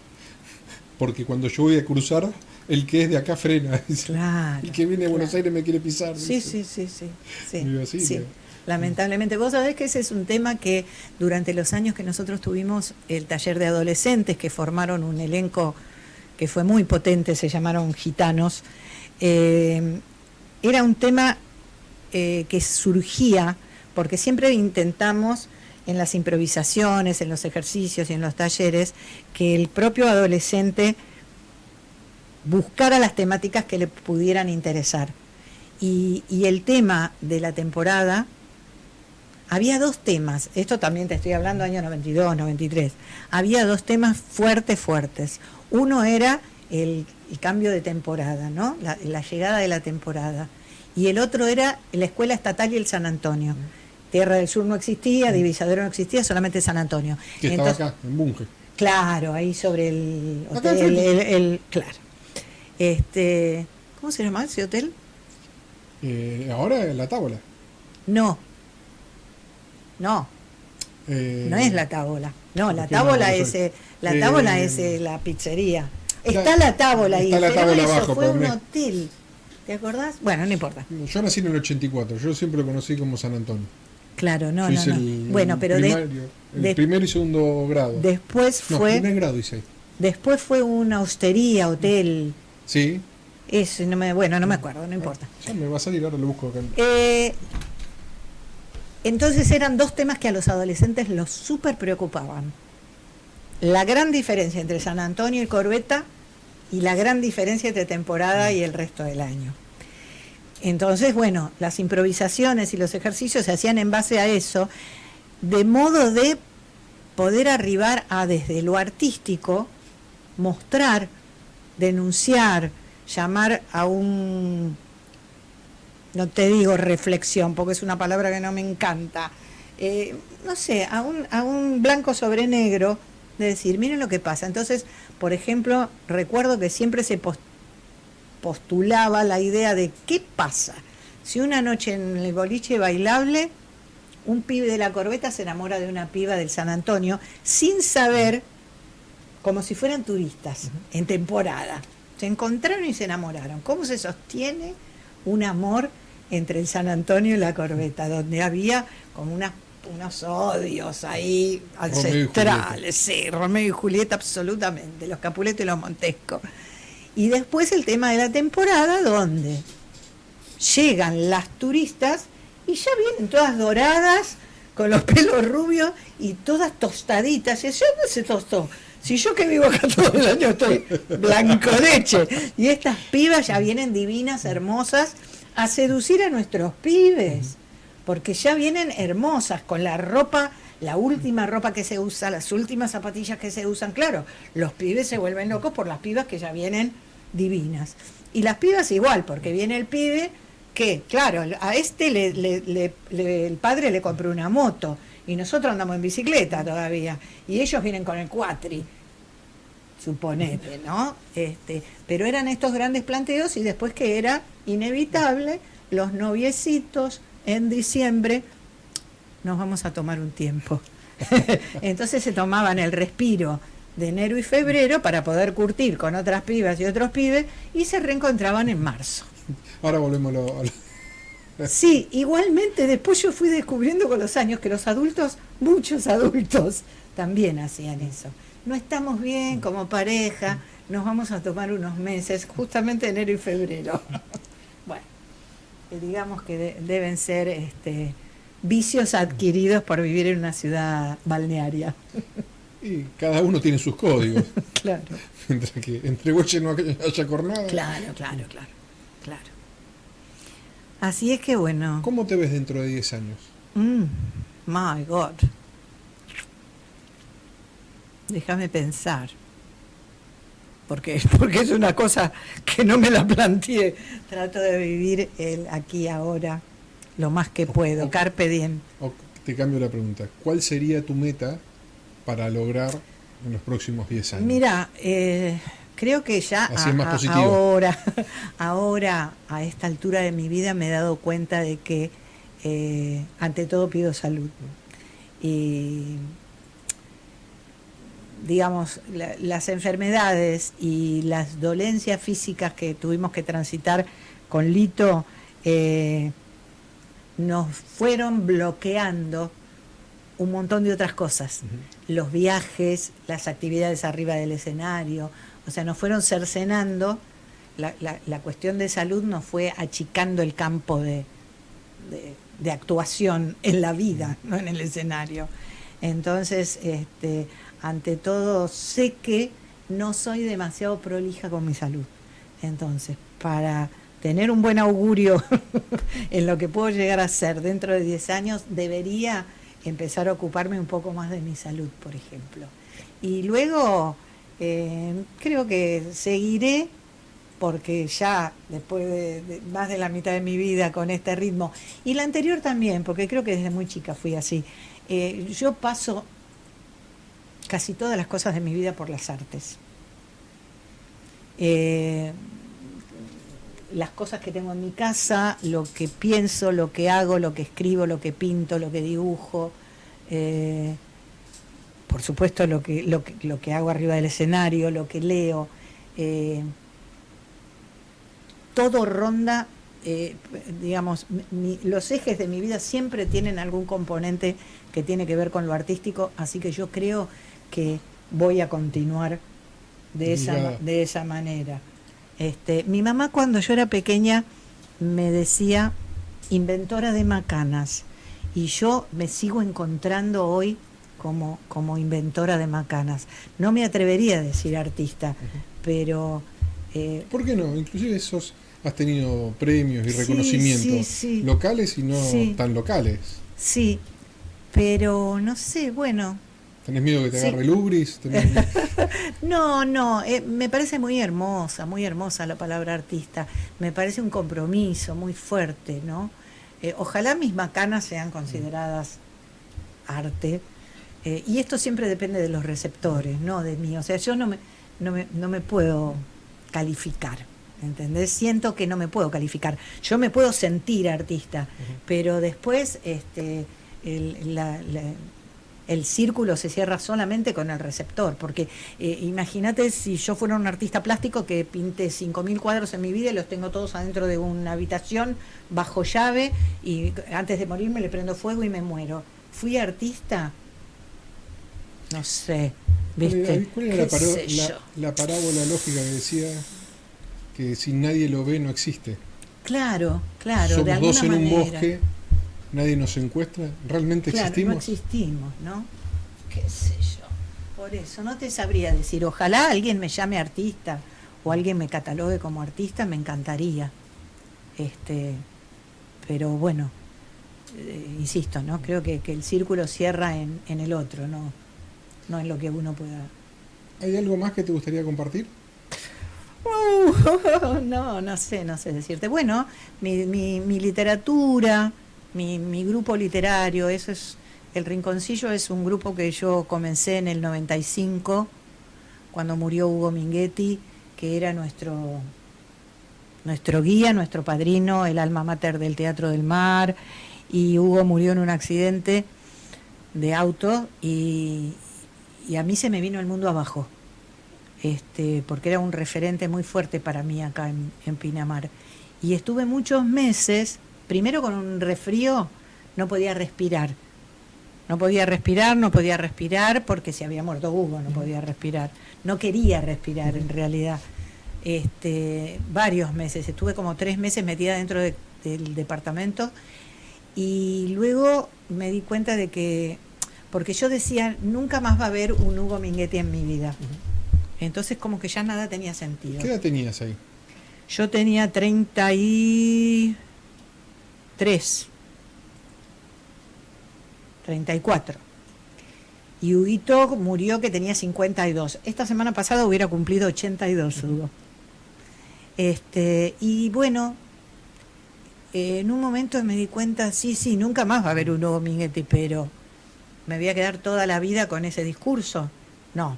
Porque cuando yo voy a cruzar, el que es de acá frena, dice. Claro. El que viene de Buenos claro. Aires me quiere pisar. Sí, dice. sí. Digo, así, Sí. digo. Lamentablemente, vos sabés que ese es un tema que durante los años que nosotros tuvimos el taller de adolescentes, que formaron un elenco que fue muy potente, se llamaron Gitanos, era un tema que surgía, porque siempre intentamos en las improvisaciones, en los ejercicios y en los talleres, que el propio adolescente buscara las temáticas que le pudieran interesar. Y el tema de la temporada, había 2 temas, esto también te estoy hablando año 92, 93, había 2 temas fuertes. Uno era el cambio de temporada, ¿no? La llegada de la temporada. Y el otro era la Escuela Estatal y el San Antonio. Tierra del Sur no existía, Divisadero no existía, solamente San Antonio. Que estaba acá, en Bunge. Claro, ahí sobre el Acá hotel, claro. ¿Cómo se llama ese hotel? Ahora la Tábola. No es la Tábola. No, la Tábola es la pizzería. Está la Tábola ahí, está la pero Tábola eso abajo, fue un pero hotel. ¿Te acordás? Bueno, no importa. Yo nací en el 84, yo siempre lo conocí como San Antonio. Claro, no. Bueno, pero el primero y segundo grado. Después fue. Primer grado hice ahí. Después fue una hostería, hotel. Sí. Eso, no me acuerdo, no importa. Ya me va a salir, ahora lo busco acá. Entonces eran 2 temas que a los adolescentes los súper preocupaban. La gran diferencia entre San Antonio y Corbeta y la gran diferencia entre temporada y el resto del año. Entonces, bueno, las improvisaciones y los ejercicios se hacían en base a eso, de modo de poder arribar a, desde lo artístico, mostrar, denunciar, llamar a un, no te digo reflexión, porque es una palabra que no me encanta, no sé, a un blanco sobre negro, de decir, miren lo que pasa. Entonces, por ejemplo, recuerdo que siempre se postulaba la idea de qué pasa si una noche en el boliche bailable un pibe de la Corbeta se enamora de una piba del San Antonio sin saber, como si fueran turistas en temporada. Se encontraron y se enamoraron. ¿Cómo se sostiene un amor entre el San Antonio y la Corbeta? Donde había como unos odios ahí ancestrales, sí, Romeo y Julieta absolutamente, los Capuleto y los Montesco. Y después el tema de la temporada, donde llegan las turistas y ya vienen todas doradas, con los pelos rubios y todas tostaditas. Y yo no se tostó. Si yo que vivo acá todo el año estoy blanco leche. Y estas pibas ya vienen divinas, hermosas, a seducir a nuestros pibes. Porque ya vienen hermosas, con la ropa, la última ropa que se usa, las últimas zapatillas que se usan. Claro, los pibes se vuelven locos por las pibas que ya vienen divinas. Y las pibas igual, porque viene el pibe que, claro, a el padre le compró una moto y nosotros andamos en bicicleta todavía. Y ellos vienen con el cuatri, suponete, ¿no? Pero eran estos grandes planteos y después que era inevitable, los noviecitos en diciembre, nos vamos a tomar un tiempo. Entonces se tomaban el respiro de enero y febrero para poder curtir con otras pibas y otros pibes y se reencontraban en marzo. Ahora volvemos a lo... Sí, igualmente después yo fui descubriendo con los años que los adultos, muchos adultos, también hacían eso. No estamos bien como pareja, nos vamos a tomar unos meses, justamente enero y febrero. Bueno, digamos que deben ser vicios adquiridos por vivir en una ciudad balnearia. Y cada uno tiene sus códigos. Claro. Entre Güeche no haya jornada. Claro. Así es que bueno. ¿Cómo te ves dentro de 10 años? My God. Déjame pensar. Porque es una cosa que no me la planteé. Trato de vivir el aquí ahora lo más que puedo. Carpe diem. Te cambio la pregunta. ¿Cuál sería tu meta para lograr en los próximos 10 años? Mira, creo que ya Así es más positivo. ahora, a esta altura de mi vida, me he dado cuenta de que ante todo pido salud. Y digamos, las enfermedades y las dolencias físicas que tuvimos que transitar con Lito nos fueron bloqueando un montón de otras cosas. Los viajes, las actividades arriba del escenario, o sea, nos fueron cercenando. La cuestión de salud nos fue achicando el campo de actuación en la vida, no en el escenario. Entonces, ante todo, sé que no soy demasiado prolija con mi salud. Entonces, para tener un buen augurio en lo que puedo llegar a ser dentro de 10 años, debería empezar a ocuparme un poco más de mi salud, por ejemplo. Y luego, creo que seguiré, porque ya después de más de la mitad de mi vida con este ritmo, y la anterior también, porque creo que desde muy chica fui así, yo paso casi todas las cosas de mi vida por las artes. Las cosas que tengo en mi casa, lo que pienso, lo que hago, lo que escribo, lo que pinto, lo que dibujo, por supuesto lo que hago arriba del escenario, lo que leo, todo ronda, digamos, los ejes de mi vida siempre tienen algún componente que tiene que ver con lo artístico, así que yo creo que voy a continuar de esa manera. Mi mamá, cuando yo era pequeña, me decía inventora de macanas, y yo me sigo encontrando hoy como inventora de macanas. No me atrevería a decir artista, pero ¿por qué no? Inclusive has tenido premios y reconocimientos locales y no tan locales. Sí, pero no sé, bueno. ¿Tenés miedo que te agarre el ubris? No, me parece muy hermosa la palabra artista. Me parece un compromiso muy fuerte, ¿no? Ojalá mis macanas sean consideradas arte. Y esto siempre depende de los receptores, no de mí. O sea, yo no me puedo calificar, ¿entendés? Siento que no me puedo calificar. Yo me puedo sentir artista, pero después el círculo se cierra solamente con el receptor, porque imagínate si yo fuera un artista plástico que pinte 5.000 cuadros en mi vida y los tengo todos adentro de una habitación bajo llave, y antes de morirme le prendo fuego y me muero. ¿Fui artista? No sé, ¿viste? ¿Cuál era la parábola lógica que decía que si nadie lo ve no existe? Claro, Somos de alguna dos en manera. Un bosque, nadie nos encuentra, ¿realmente existimos? No existimos, ¿no? Qué sé yo. Por eso no te sabría decir. Ojalá alguien me llame artista o alguien me catalogue como artista, me encantaría. Pero bueno, insisto, ¿no? Creo que el círculo cierra en el otro, no en lo que uno pueda. ¿Hay algo más que te gustaría compartir? No sé decirte. Bueno, mi literatura, mi grupo literario, eso es. El Rinconcillo es un grupo que yo comencé en el 95, cuando murió Hugo Minghetti, que era nuestro guía, nuestro padrino, el alma mater del Teatro del Mar, y Hugo murió en un accidente de auto y a mí se me vino el mundo abajo, porque era un referente muy fuerte para mí acá en Pinamar. Y estuve muchos meses, primero con un resfrío, no podía respirar porque se había muerto Hugo, no podía respirar, no quería respirar en realidad. Varios meses, estuve como 3 meses metida dentro del departamento, y luego me di cuenta de que, porque yo decía, nunca más va a haber un Hugo Minghetti en mi vida. Entonces como que ya nada tenía sentido. ¿Qué edad tenías ahí? Yo tenía 34. Y Huguito murió que tenía 52. Esta semana pasada hubiera cumplido 82, Hugo. Y bueno, en un momento me di cuenta, sí, nunca más va a haber un Hugo Minghetti, pero me voy a quedar toda la vida con ese discurso. No.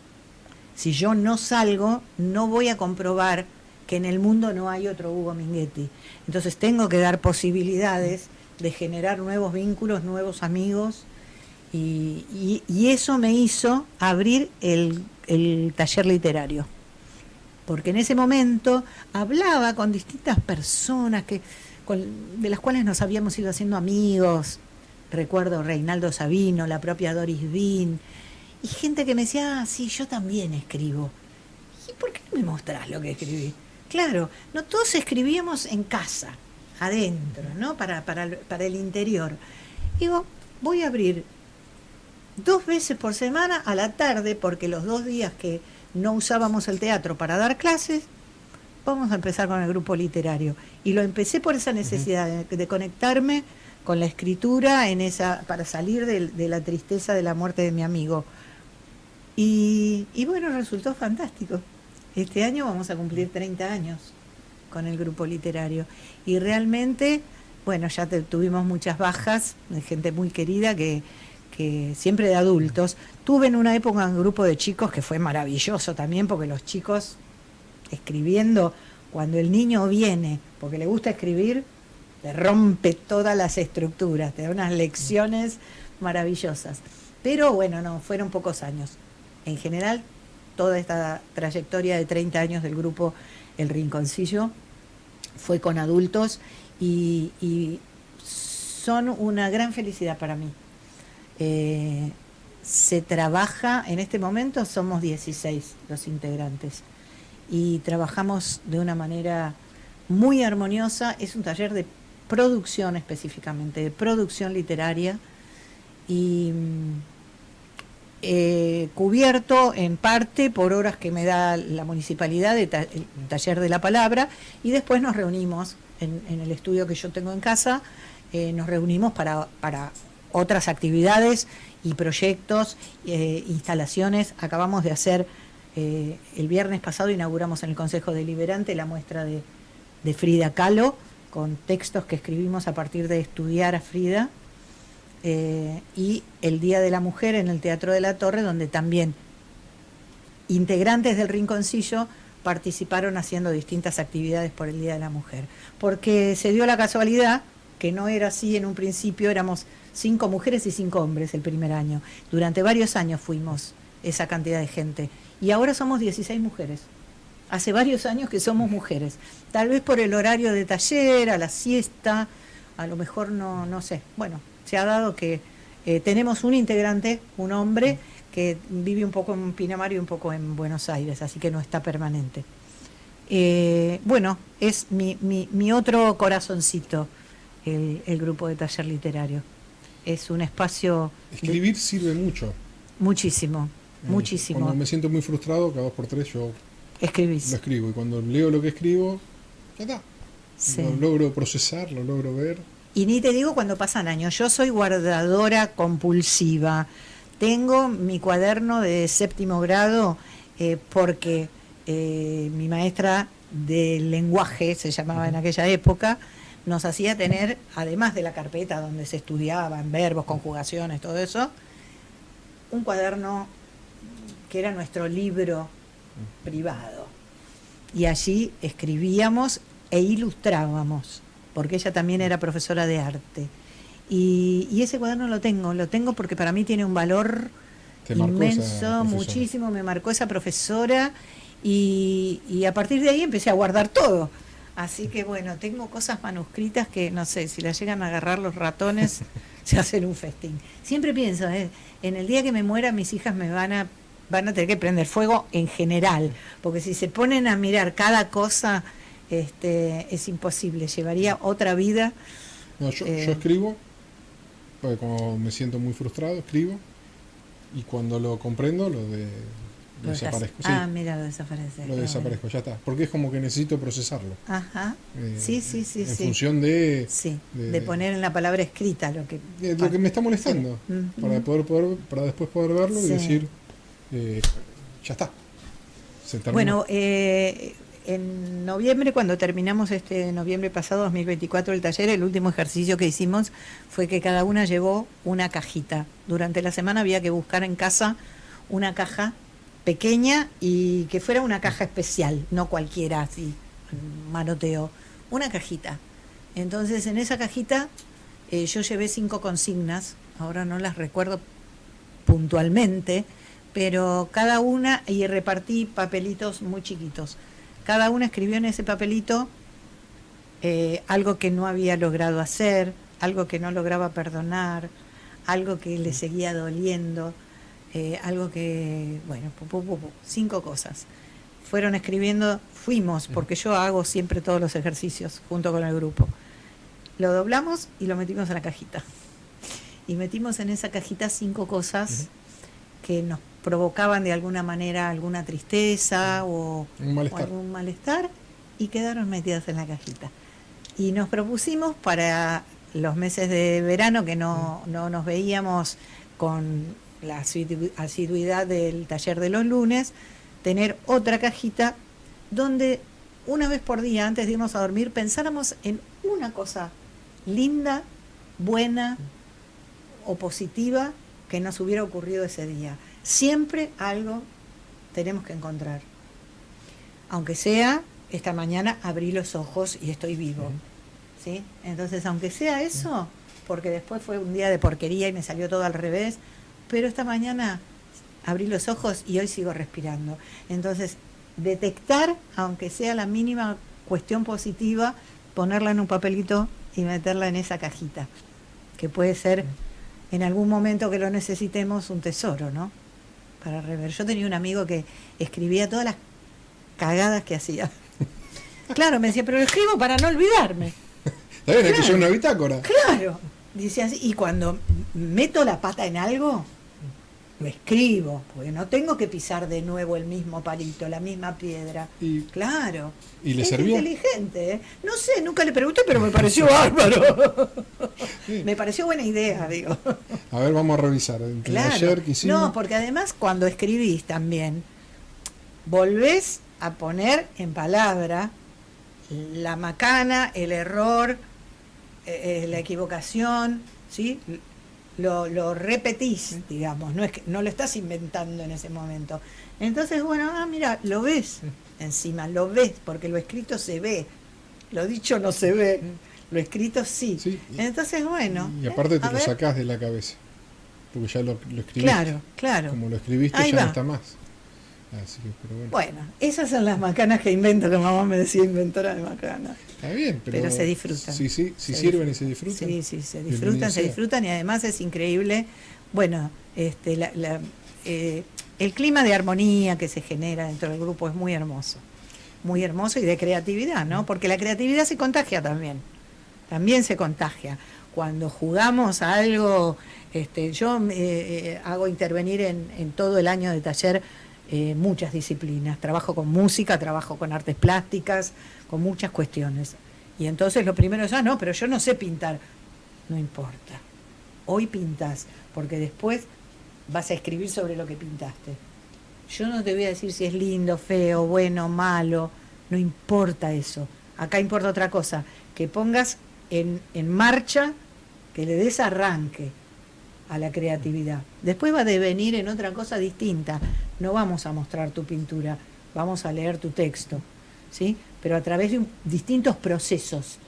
Si yo no salgo, no voy a comprobar que en el mundo no hay otro Hugo Minghetti. Entonces tengo que dar posibilidades de generar nuevos vínculos, nuevos amigos, y eso me hizo abrir el taller literario. Porque en ese momento hablaba con distintas personas de las cuales nos habíamos ido haciendo amigos. Recuerdo Reinaldo Sabino, la propia Doris Dean, y gente que me decía, sí, yo también escribo. ¿Y por qué no me mostrás lo que escribí? Claro, no todos escribíamos en casa, adentro, ¿no? Para el interior. Digo, voy a abrir 2 veces por semana a la tarde, porque los 2 días que no usábamos el teatro para dar clases, vamos a empezar con el grupo literario. Y lo empecé por esa necesidad de conectarme con la escritura para salir de la tristeza de la muerte de mi amigo. Y bueno, resultó fantástico. Este año vamos a cumplir 30 años con el grupo literario. Y realmente, bueno, ya tuvimos muchas bajas de gente muy querida que siempre de adultos. Tuve en una época un grupo de chicos que fue maravilloso también, porque los chicos escribiendo, cuando el niño viene porque le gusta escribir, te rompe todas las estructuras, te da unas lecciones maravillosas. Pero bueno, no, fueron pocos años. En general, toda esta trayectoria de 30 años del grupo El Rinconcillo fue con adultos y son una gran felicidad para mí. Se trabaja, en este momento somos 16 los integrantes y trabajamos de una manera muy armoniosa. Es un taller de producción específicamente, de producción literaria, y cubierto en parte por horas que me da la municipalidad el taller de la palabra, y después nos reunimos en el estudio que yo tengo en casa, nos reunimos para otras actividades y proyectos, instalaciones. Acabamos de hacer, el viernes pasado inauguramos en el Consejo Deliberante la muestra de Frida Kahlo, con textos que escribimos a partir de estudiar a Frida, y el Día de la Mujer en el Teatro de la Torre, donde también integrantes del Rinconcillo participaron haciendo distintas actividades por el Día de la Mujer, porque se dio la casualidad que no era así en un principio. Éramos 5 mujeres y 5 hombres el primer año. Durante varios años fuimos esa cantidad de gente, y ahora somos 16 mujeres. Hace varios años que somos mujeres, tal vez por el horario de taller, a la siesta, a lo mejor no sé. Bueno, se ha dado que tenemos un integrante, un hombre, que vive un poco en Pinamar y un poco en Buenos Aires, así que no está permanente. Bueno, es mi otro corazoncito, el grupo de taller literario. Es un espacio... Escribir sirve mucho. Muchísimo, muchísimo. Cuando me siento muy frustrado, cada 2 por 3 yo Escribís. lo escribo, y cuando leo lo que escribo, ya está. Sí. Lo logro procesar, lo logro ver. Y ni te digo cuando pasan años. Yo soy guardadora compulsiva. Tengo mi cuaderno de 7º grado, porque mi maestra del lenguaje, se llamaba en aquella época, nos hacía tener, además de la carpeta donde se estudiaban verbos, conjugaciones, todo eso, un cuaderno que era nuestro libro privado. Y allí escribíamos e ilustrábamos, porque ella también era profesora de arte. Y ese cuaderno lo tengo porque para mí tiene un valor inmenso, muchísimo. Me marcó esa profesora, y a partir de ahí empecé a guardar todo. Así que bueno, tengo cosas manuscritas que no sé, si las llegan a agarrar los ratones, se hacen un festín. Siempre pienso, en el día que me muera, mis hijas me van a tener que prender fuego en general, porque si se ponen a mirar cada cosa, es imposible, llevaría otra vida. No, yo escribo, porque como me siento muy frustrado, escribo, y cuando lo comprendo, lo desaparezco. Ah, sí. Mira, lo desaparece. Lo desaparezco, ya está. Porque es como que necesito procesarlo. Ajá. Sí. En función de... Sí, de poner en la palabra escrita lo que me está molestando. Sí. Para después poder verlo, sí, y decir, ya está. Bueno, en noviembre, cuando terminamos noviembre pasado, 2024, el taller, el último ejercicio que hicimos fue que cada una llevó una cajita. Durante la semana había que buscar en casa una caja pequeña y que fuera una caja especial, no cualquiera así, manoteo, una cajita. Entonces en esa cajita yo llevé 5 consignas, ahora no las recuerdo puntualmente, pero cada una, y repartí papelitos muy chiquitos. Cada una escribió en ese papelito algo que no había logrado hacer, algo que no lograba perdonar, algo que le seguía doliendo, algo que, bueno, 5 cosas. Fueron escribiendo, fuimos, porque yo hago siempre todos los ejercicios junto con el grupo. Lo doblamos y lo metimos en la cajita. Y metimos en esa cajita 5 cosas que nos provocaban de alguna manera alguna tristeza o algún malestar, y quedaron metidas en la cajita. Y nos propusimos para los meses de verano, que no nos veíamos con la asiduidad del taller de los lunes, tener otra cajita donde una vez por día, antes de irnos a dormir, pensáramos en una cosa linda, buena o positiva que nos hubiera ocurrido ese día. Siempre algo tenemos que encontrar. Aunque sea, esta mañana abrí los ojos y estoy vivo. ¿Sí? Entonces, aunque sea eso, porque después fue un día de porquería y me salió todo al revés, pero esta mañana abrí los ojos y hoy sigo respirando. Entonces, detectar, aunque sea la mínima cuestión positiva, ponerla en un papelito y meterla en esa cajita, que puede ser en algún momento que lo necesitemos un tesoro, ¿no? Para rever. Yo tenía un amigo que escribía todas las cagadas que hacía. Claro, me decía, pero lo escribo para no olvidarme. Está bien, hay que llevar una bitácora. Claro, dice así, y cuando meto la pata en algo, lo escribo, porque no tengo que pisar de nuevo el mismo palito, la misma piedra. Claro. ¿Y le es servía? Inteligente, ¿eh? No sé, nunca le pregunté, pero me pareció bárbaro. Sí. Me pareció buena idea, digo. A ver, vamos a revisar. Claro. Ayer que hicimos. No, porque además cuando escribís también, volvés a poner en palabra la macana, el error, la equivocación, ¿sí? Lo repetís, digamos, no es que no lo estás inventando en ese momento. Entonces, bueno, mira, lo ves encima, lo ves, porque lo escrito se ve, lo dicho no se ve, lo escrito sí. Entonces, bueno. Y aparte te lo sacás de la cabeza, porque ya lo escribiste. Claro, claro. Como lo escribiste, ahí ya va. No está más. Así que, pero bueno, esas son las macanas que invento, que mamá me decía inventora de macanas. Está bien, pero se disfrutan. Sí, sirven y se disfrutan. Sí, se disfrutan y además es increíble. Bueno, el clima de armonía que se genera dentro del grupo es muy hermoso y de creatividad, ¿no? Porque la creatividad se contagia también se contagia. Cuando jugamos a algo, yo hago intervenir en todo el año de taller muchas disciplinas, trabajo con música, trabajo con artes plásticas, con muchas cuestiones. Y entonces lo primero es, no, pero yo no sé pintar. No importa. Hoy pintas, porque después vas a escribir sobre lo que pintaste. Yo no te voy a decir si es lindo, feo, bueno, malo, no importa eso. Acá importa otra cosa, que pongas en marcha, que le des arranque a la creatividad. Después va a devenir en otra cosa distinta. No vamos a mostrar tu pintura, vamos a leer tu texto, ¿sí? Pero a través de distintos procesos.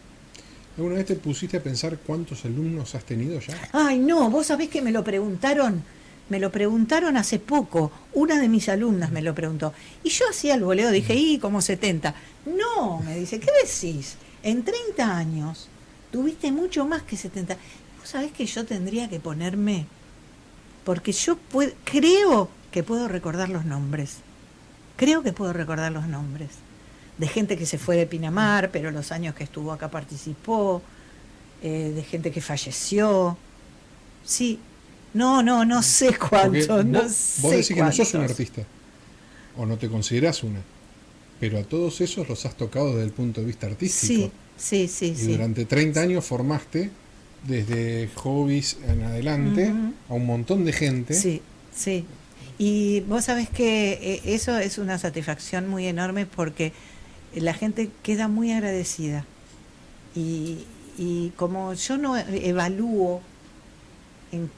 ¿Alguna vez te pusiste a pensar cuántos alumnos has tenido ya? Ay, no, vos sabés que me lo preguntaron hace poco, una de mis alumnas me lo preguntó, y yo hacía el voleo, dije, como 70. No, me dice, ¿qué decís? En 30 años tuviste mucho más que 70. Vos sabés que yo tendría que ponerme, porque yo creo que puedo recordar los nombres. Creo que puedo recordar los nombres de gente que se fue de Pinamar, pero los años que estuvo acá participó, de gente que falleció. Sí, no sé cuántos. Vos decís que no sos un artista, o no te considerás una, pero a todos esos los has tocado desde el punto de vista artístico. Sí. Y durante 30 años formaste, desde hobbies en adelante, a un montón de gente. Sí. Y vos sabés que eso es una satisfacción muy enorme, porque la gente queda muy agradecida. Y como yo no evalúo en,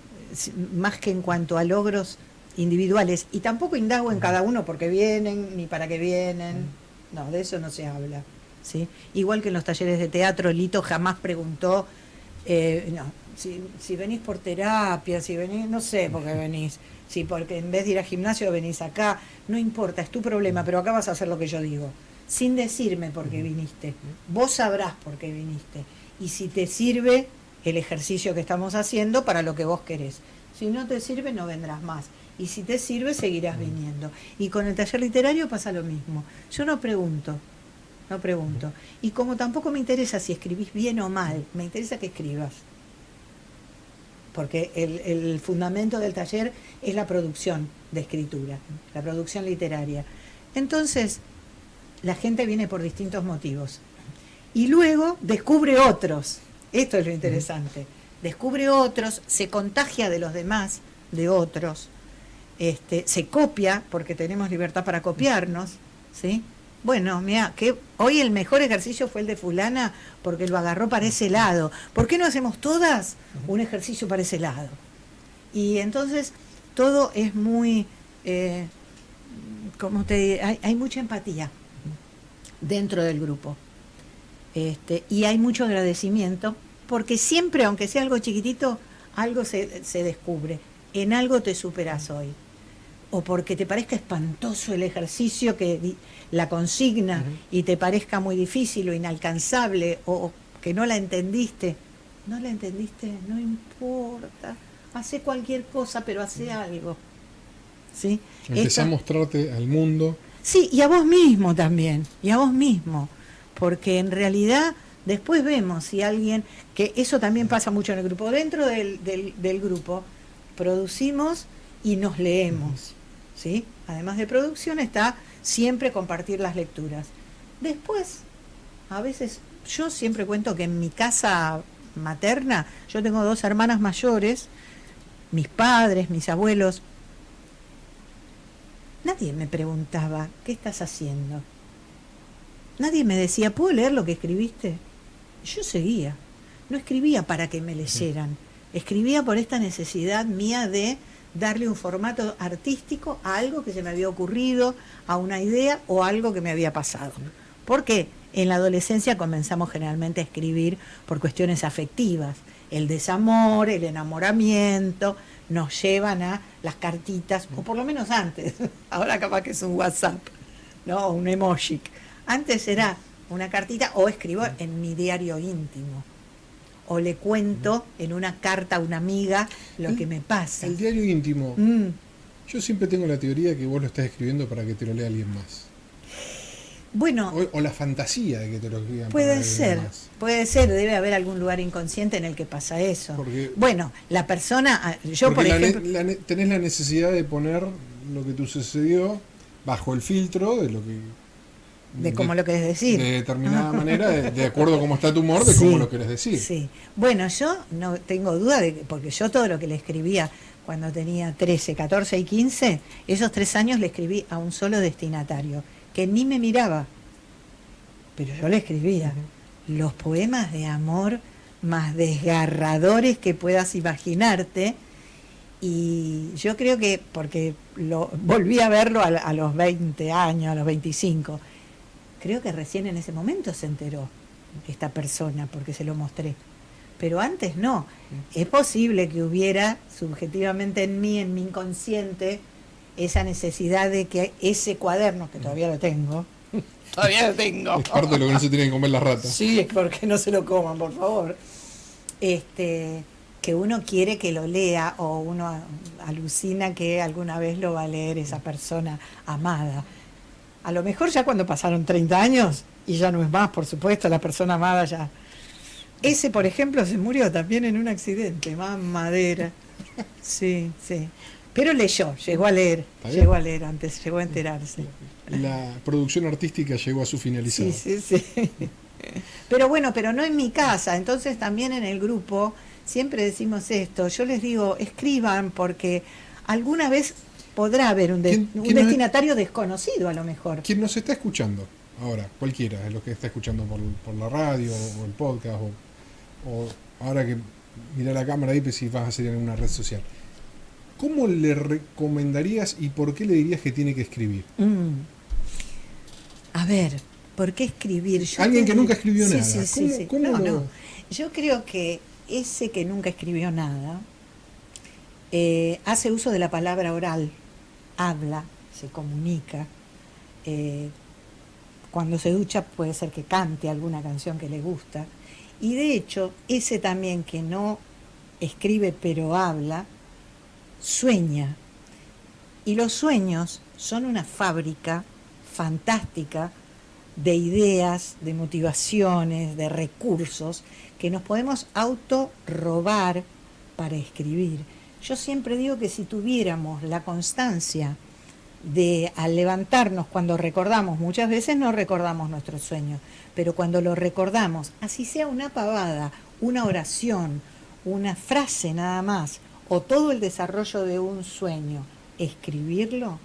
más que en cuanto a logros individuales, y tampoco indago en cada uno porque vienen ni para qué vienen, no, de eso no se habla, ¿sí? Igual que en los talleres de teatro, Lito jamás preguntó, no, si venís por terapia, si venís, no sé por qué venís, si porque en vez de ir al gimnasio venís acá, no importa, es tu problema, pero acá vas a hacer lo que yo digo, sin decirme por qué viniste, vos sabrás por qué viniste, y si te sirve el ejercicio que estamos haciendo para lo que vos querés. Si no te sirve, no vendrás más. Y si te sirve, seguirás viniendo. Y con el taller literario pasa lo mismo. Yo no pregunto. Y como tampoco me interesa si escribís bien o mal, me interesa que escribas. Porque el fundamento del taller es la producción de escritura, la producción literaria. Entonces, la gente viene por distintos motivos. Y luego descubre otros. Esto es lo interesante. Descubre otros, se contagia de los demás, de otros, se copia, porque tenemos libertad para copiarnos, ¿sí? Bueno, mira, que hoy el mejor ejercicio fue el de fulana porque lo agarró para ese lado. ¿Por qué no hacemos todas un ejercicio para ese lado? Y entonces todo es muy, como te digo, hay mucha empatía dentro del grupo. Y hay mucho agradecimiento, porque siempre, aunque sea algo chiquitito, algo se descubre. En algo te superas hoy. O porque te parezca espantoso el ejercicio, la consigna, y te parezca muy difícil o inalcanzable, o que no la entendiste. No la entendiste, no importa. Hace cualquier cosa, pero hace algo. ¿Sí? Empezá a mostrarte al mundo. Sí, y a vos mismo también, y a vos mismo. Porque en realidad después vemos si alguien, que eso también pasa mucho en el grupo, dentro del grupo producimos y nos leemos, ¿sí? Además de producción está siempre compartir las lecturas. Después, a veces, yo siempre cuento que en mi casa materna, yo tengo 2 hermanas mayores, mis padres, mis abuelos, nadie me preguntaba, ¿qué estás haciendo? Nadie me decía, ¿puedo leer lo que escribiste? Yo seguía. No escribía para que me leyeran. Escribía por esta necesidad mía de darle un formato artístico a algo que se me había ocurrido, a una idea o algo que me había pasado. Porque en la adolescencia comenzamos generalmente a escribir por cuestiones afectivas. El desamor, el enamoramiento, nos llevan a las cartitas, o por lo menos antes. Ahora capaz que es un WhatsApp, ¿no? Un emoji. Antes era una cartita, o escribo en mi diario íntimo, o le cuento en una carta a una amiga lo que me pasa. El diario íntimo. Yo siempre tengo la teoría que vos lo estás escribiendo para que te lo lea alguien más. Bueno, o la fantasía de que te lo escriban. Puede ser, debe haber algún lugar inconsciente en el que pasa eso. Porque, bueno, la persona, yo por ejemplo... tenés la necesidad de poner lo que te sucedió bajo el filtro de lo que... De cómo lo querés decir. De determinada manera, de acuerdo a cómo está tu humor, de cómo lo querés decir. Sí. Bueno, yo no tengo duda, porque yo todo lo que le escribía cuando tenía 13, 14 y 15, esos 3 años le escribí a un solo destinatario, que ni me miraba, pero yo le escribía los poemas de amor más desgarradores que puedas imaginarte. Y yo creo que, porque volví a verlo a los 20 años, a los 25, creo que recién en ese momento se enteró esta persona, porque se lo mostré. Pero antes no. Es posible que hubiera subjetivamente en mí, en mi inconsciente, esa necesidad de que ese cuaderno, que todavía lo tengo, Es parte de lo que no se tienen que comer las ratas. Sí, es porque no se lo coman, por favor. Que uno quiere que lo lea, o uno alucina que alguna vez lo va a leer esa persona amada. A lo mejor ya cuando pasaron 30 años, y ya no es más, por supuesto, la persona amada ya. Ese, por ejemplo, se murió también en un accidente, más madera. Sí. Pero leyó, llegó a leer antes, llegó a enterarse. La producción artística llegó a su finalización. Sí. Pero bueno, pero no en mi casa, entonces también en el grupo siempre decimos esto. Yo les digo, escriban, porque alguna vez podrá haber un destinatario desconocido a lo mejor. Quien nos está escuchando, ahora, cualquiera, de los que está escuchando por la radio o el podcast, o ahora que mira la cámara ahí, pues si vas a hacer en una red social, ¿cómo le recomendarías y por qué le dirías que tiene que escribir? A ver, ¿por qué escribir? Alguien que nunca escribió sí, nada. sí, sí, sí. ¿Cómo No, lo...? no. Yo creo que ese que nunca escribió nada hace uso de la palabra oral, habla, se comunica. eh, Cuando se ducha puede ser que cante alguna canción que le gusta. Y de hecho, ese también que no escribe pero habla, sueña. Y los sueños son una fábrica fantástica de ideas, de motivaciones, de recursos que nos podemos auto robar para escribir. Yo siempre digo que si tuviéramos la constancia de al levantarnos cuando recordamos, muchas veces no recordamos nuestros sueños, pero cuando lo recordamos, así sea una pavada, una oración, una frase nada más, o todo el desarrollo de un sueño, escribirlo,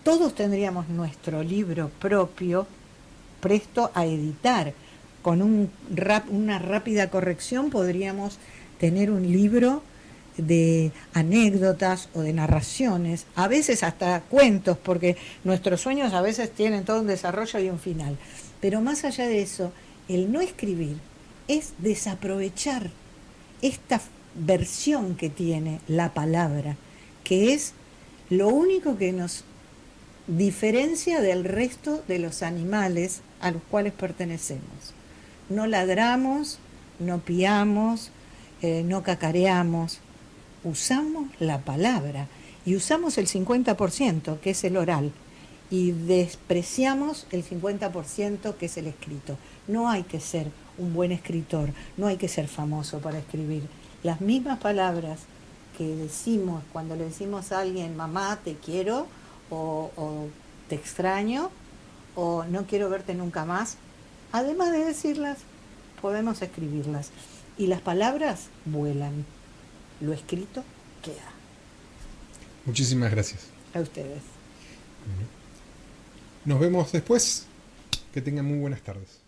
todos tendríamos nuestro libro propio presto a editar. Con una rápida corrección podríamos tener un libro de anécdotas o de narraciones, a veces hasta cuentos, porque nuestros sueños a veces tienen todo un desarrollo y un final. Pero más allá de eso, el no escribir es desaprovechar esta versión que tiene la palabra, que es lo único que nos diferencia del resto de los animales a los cuales pertenecemos. No ladramos, no piamos, no cacareamos, usamos la palabra y usamos el 50%, que es el oral, y despreciamos el 50%, que es el escrito. No hay que ser un buen escritor, no hay que ser famoso para escribir. Las mismas palabras que decimos cuando le decimos a alguien, mamá, te quiero, o te extraño, o no quiero verte nunca más, además de decirlas, podemos escribirlas. Y las palabras vuelan. Lo escrito queda. Muchísimas gracias. A ustedes. Nos vemos después. Que tengan muy buenas tardes.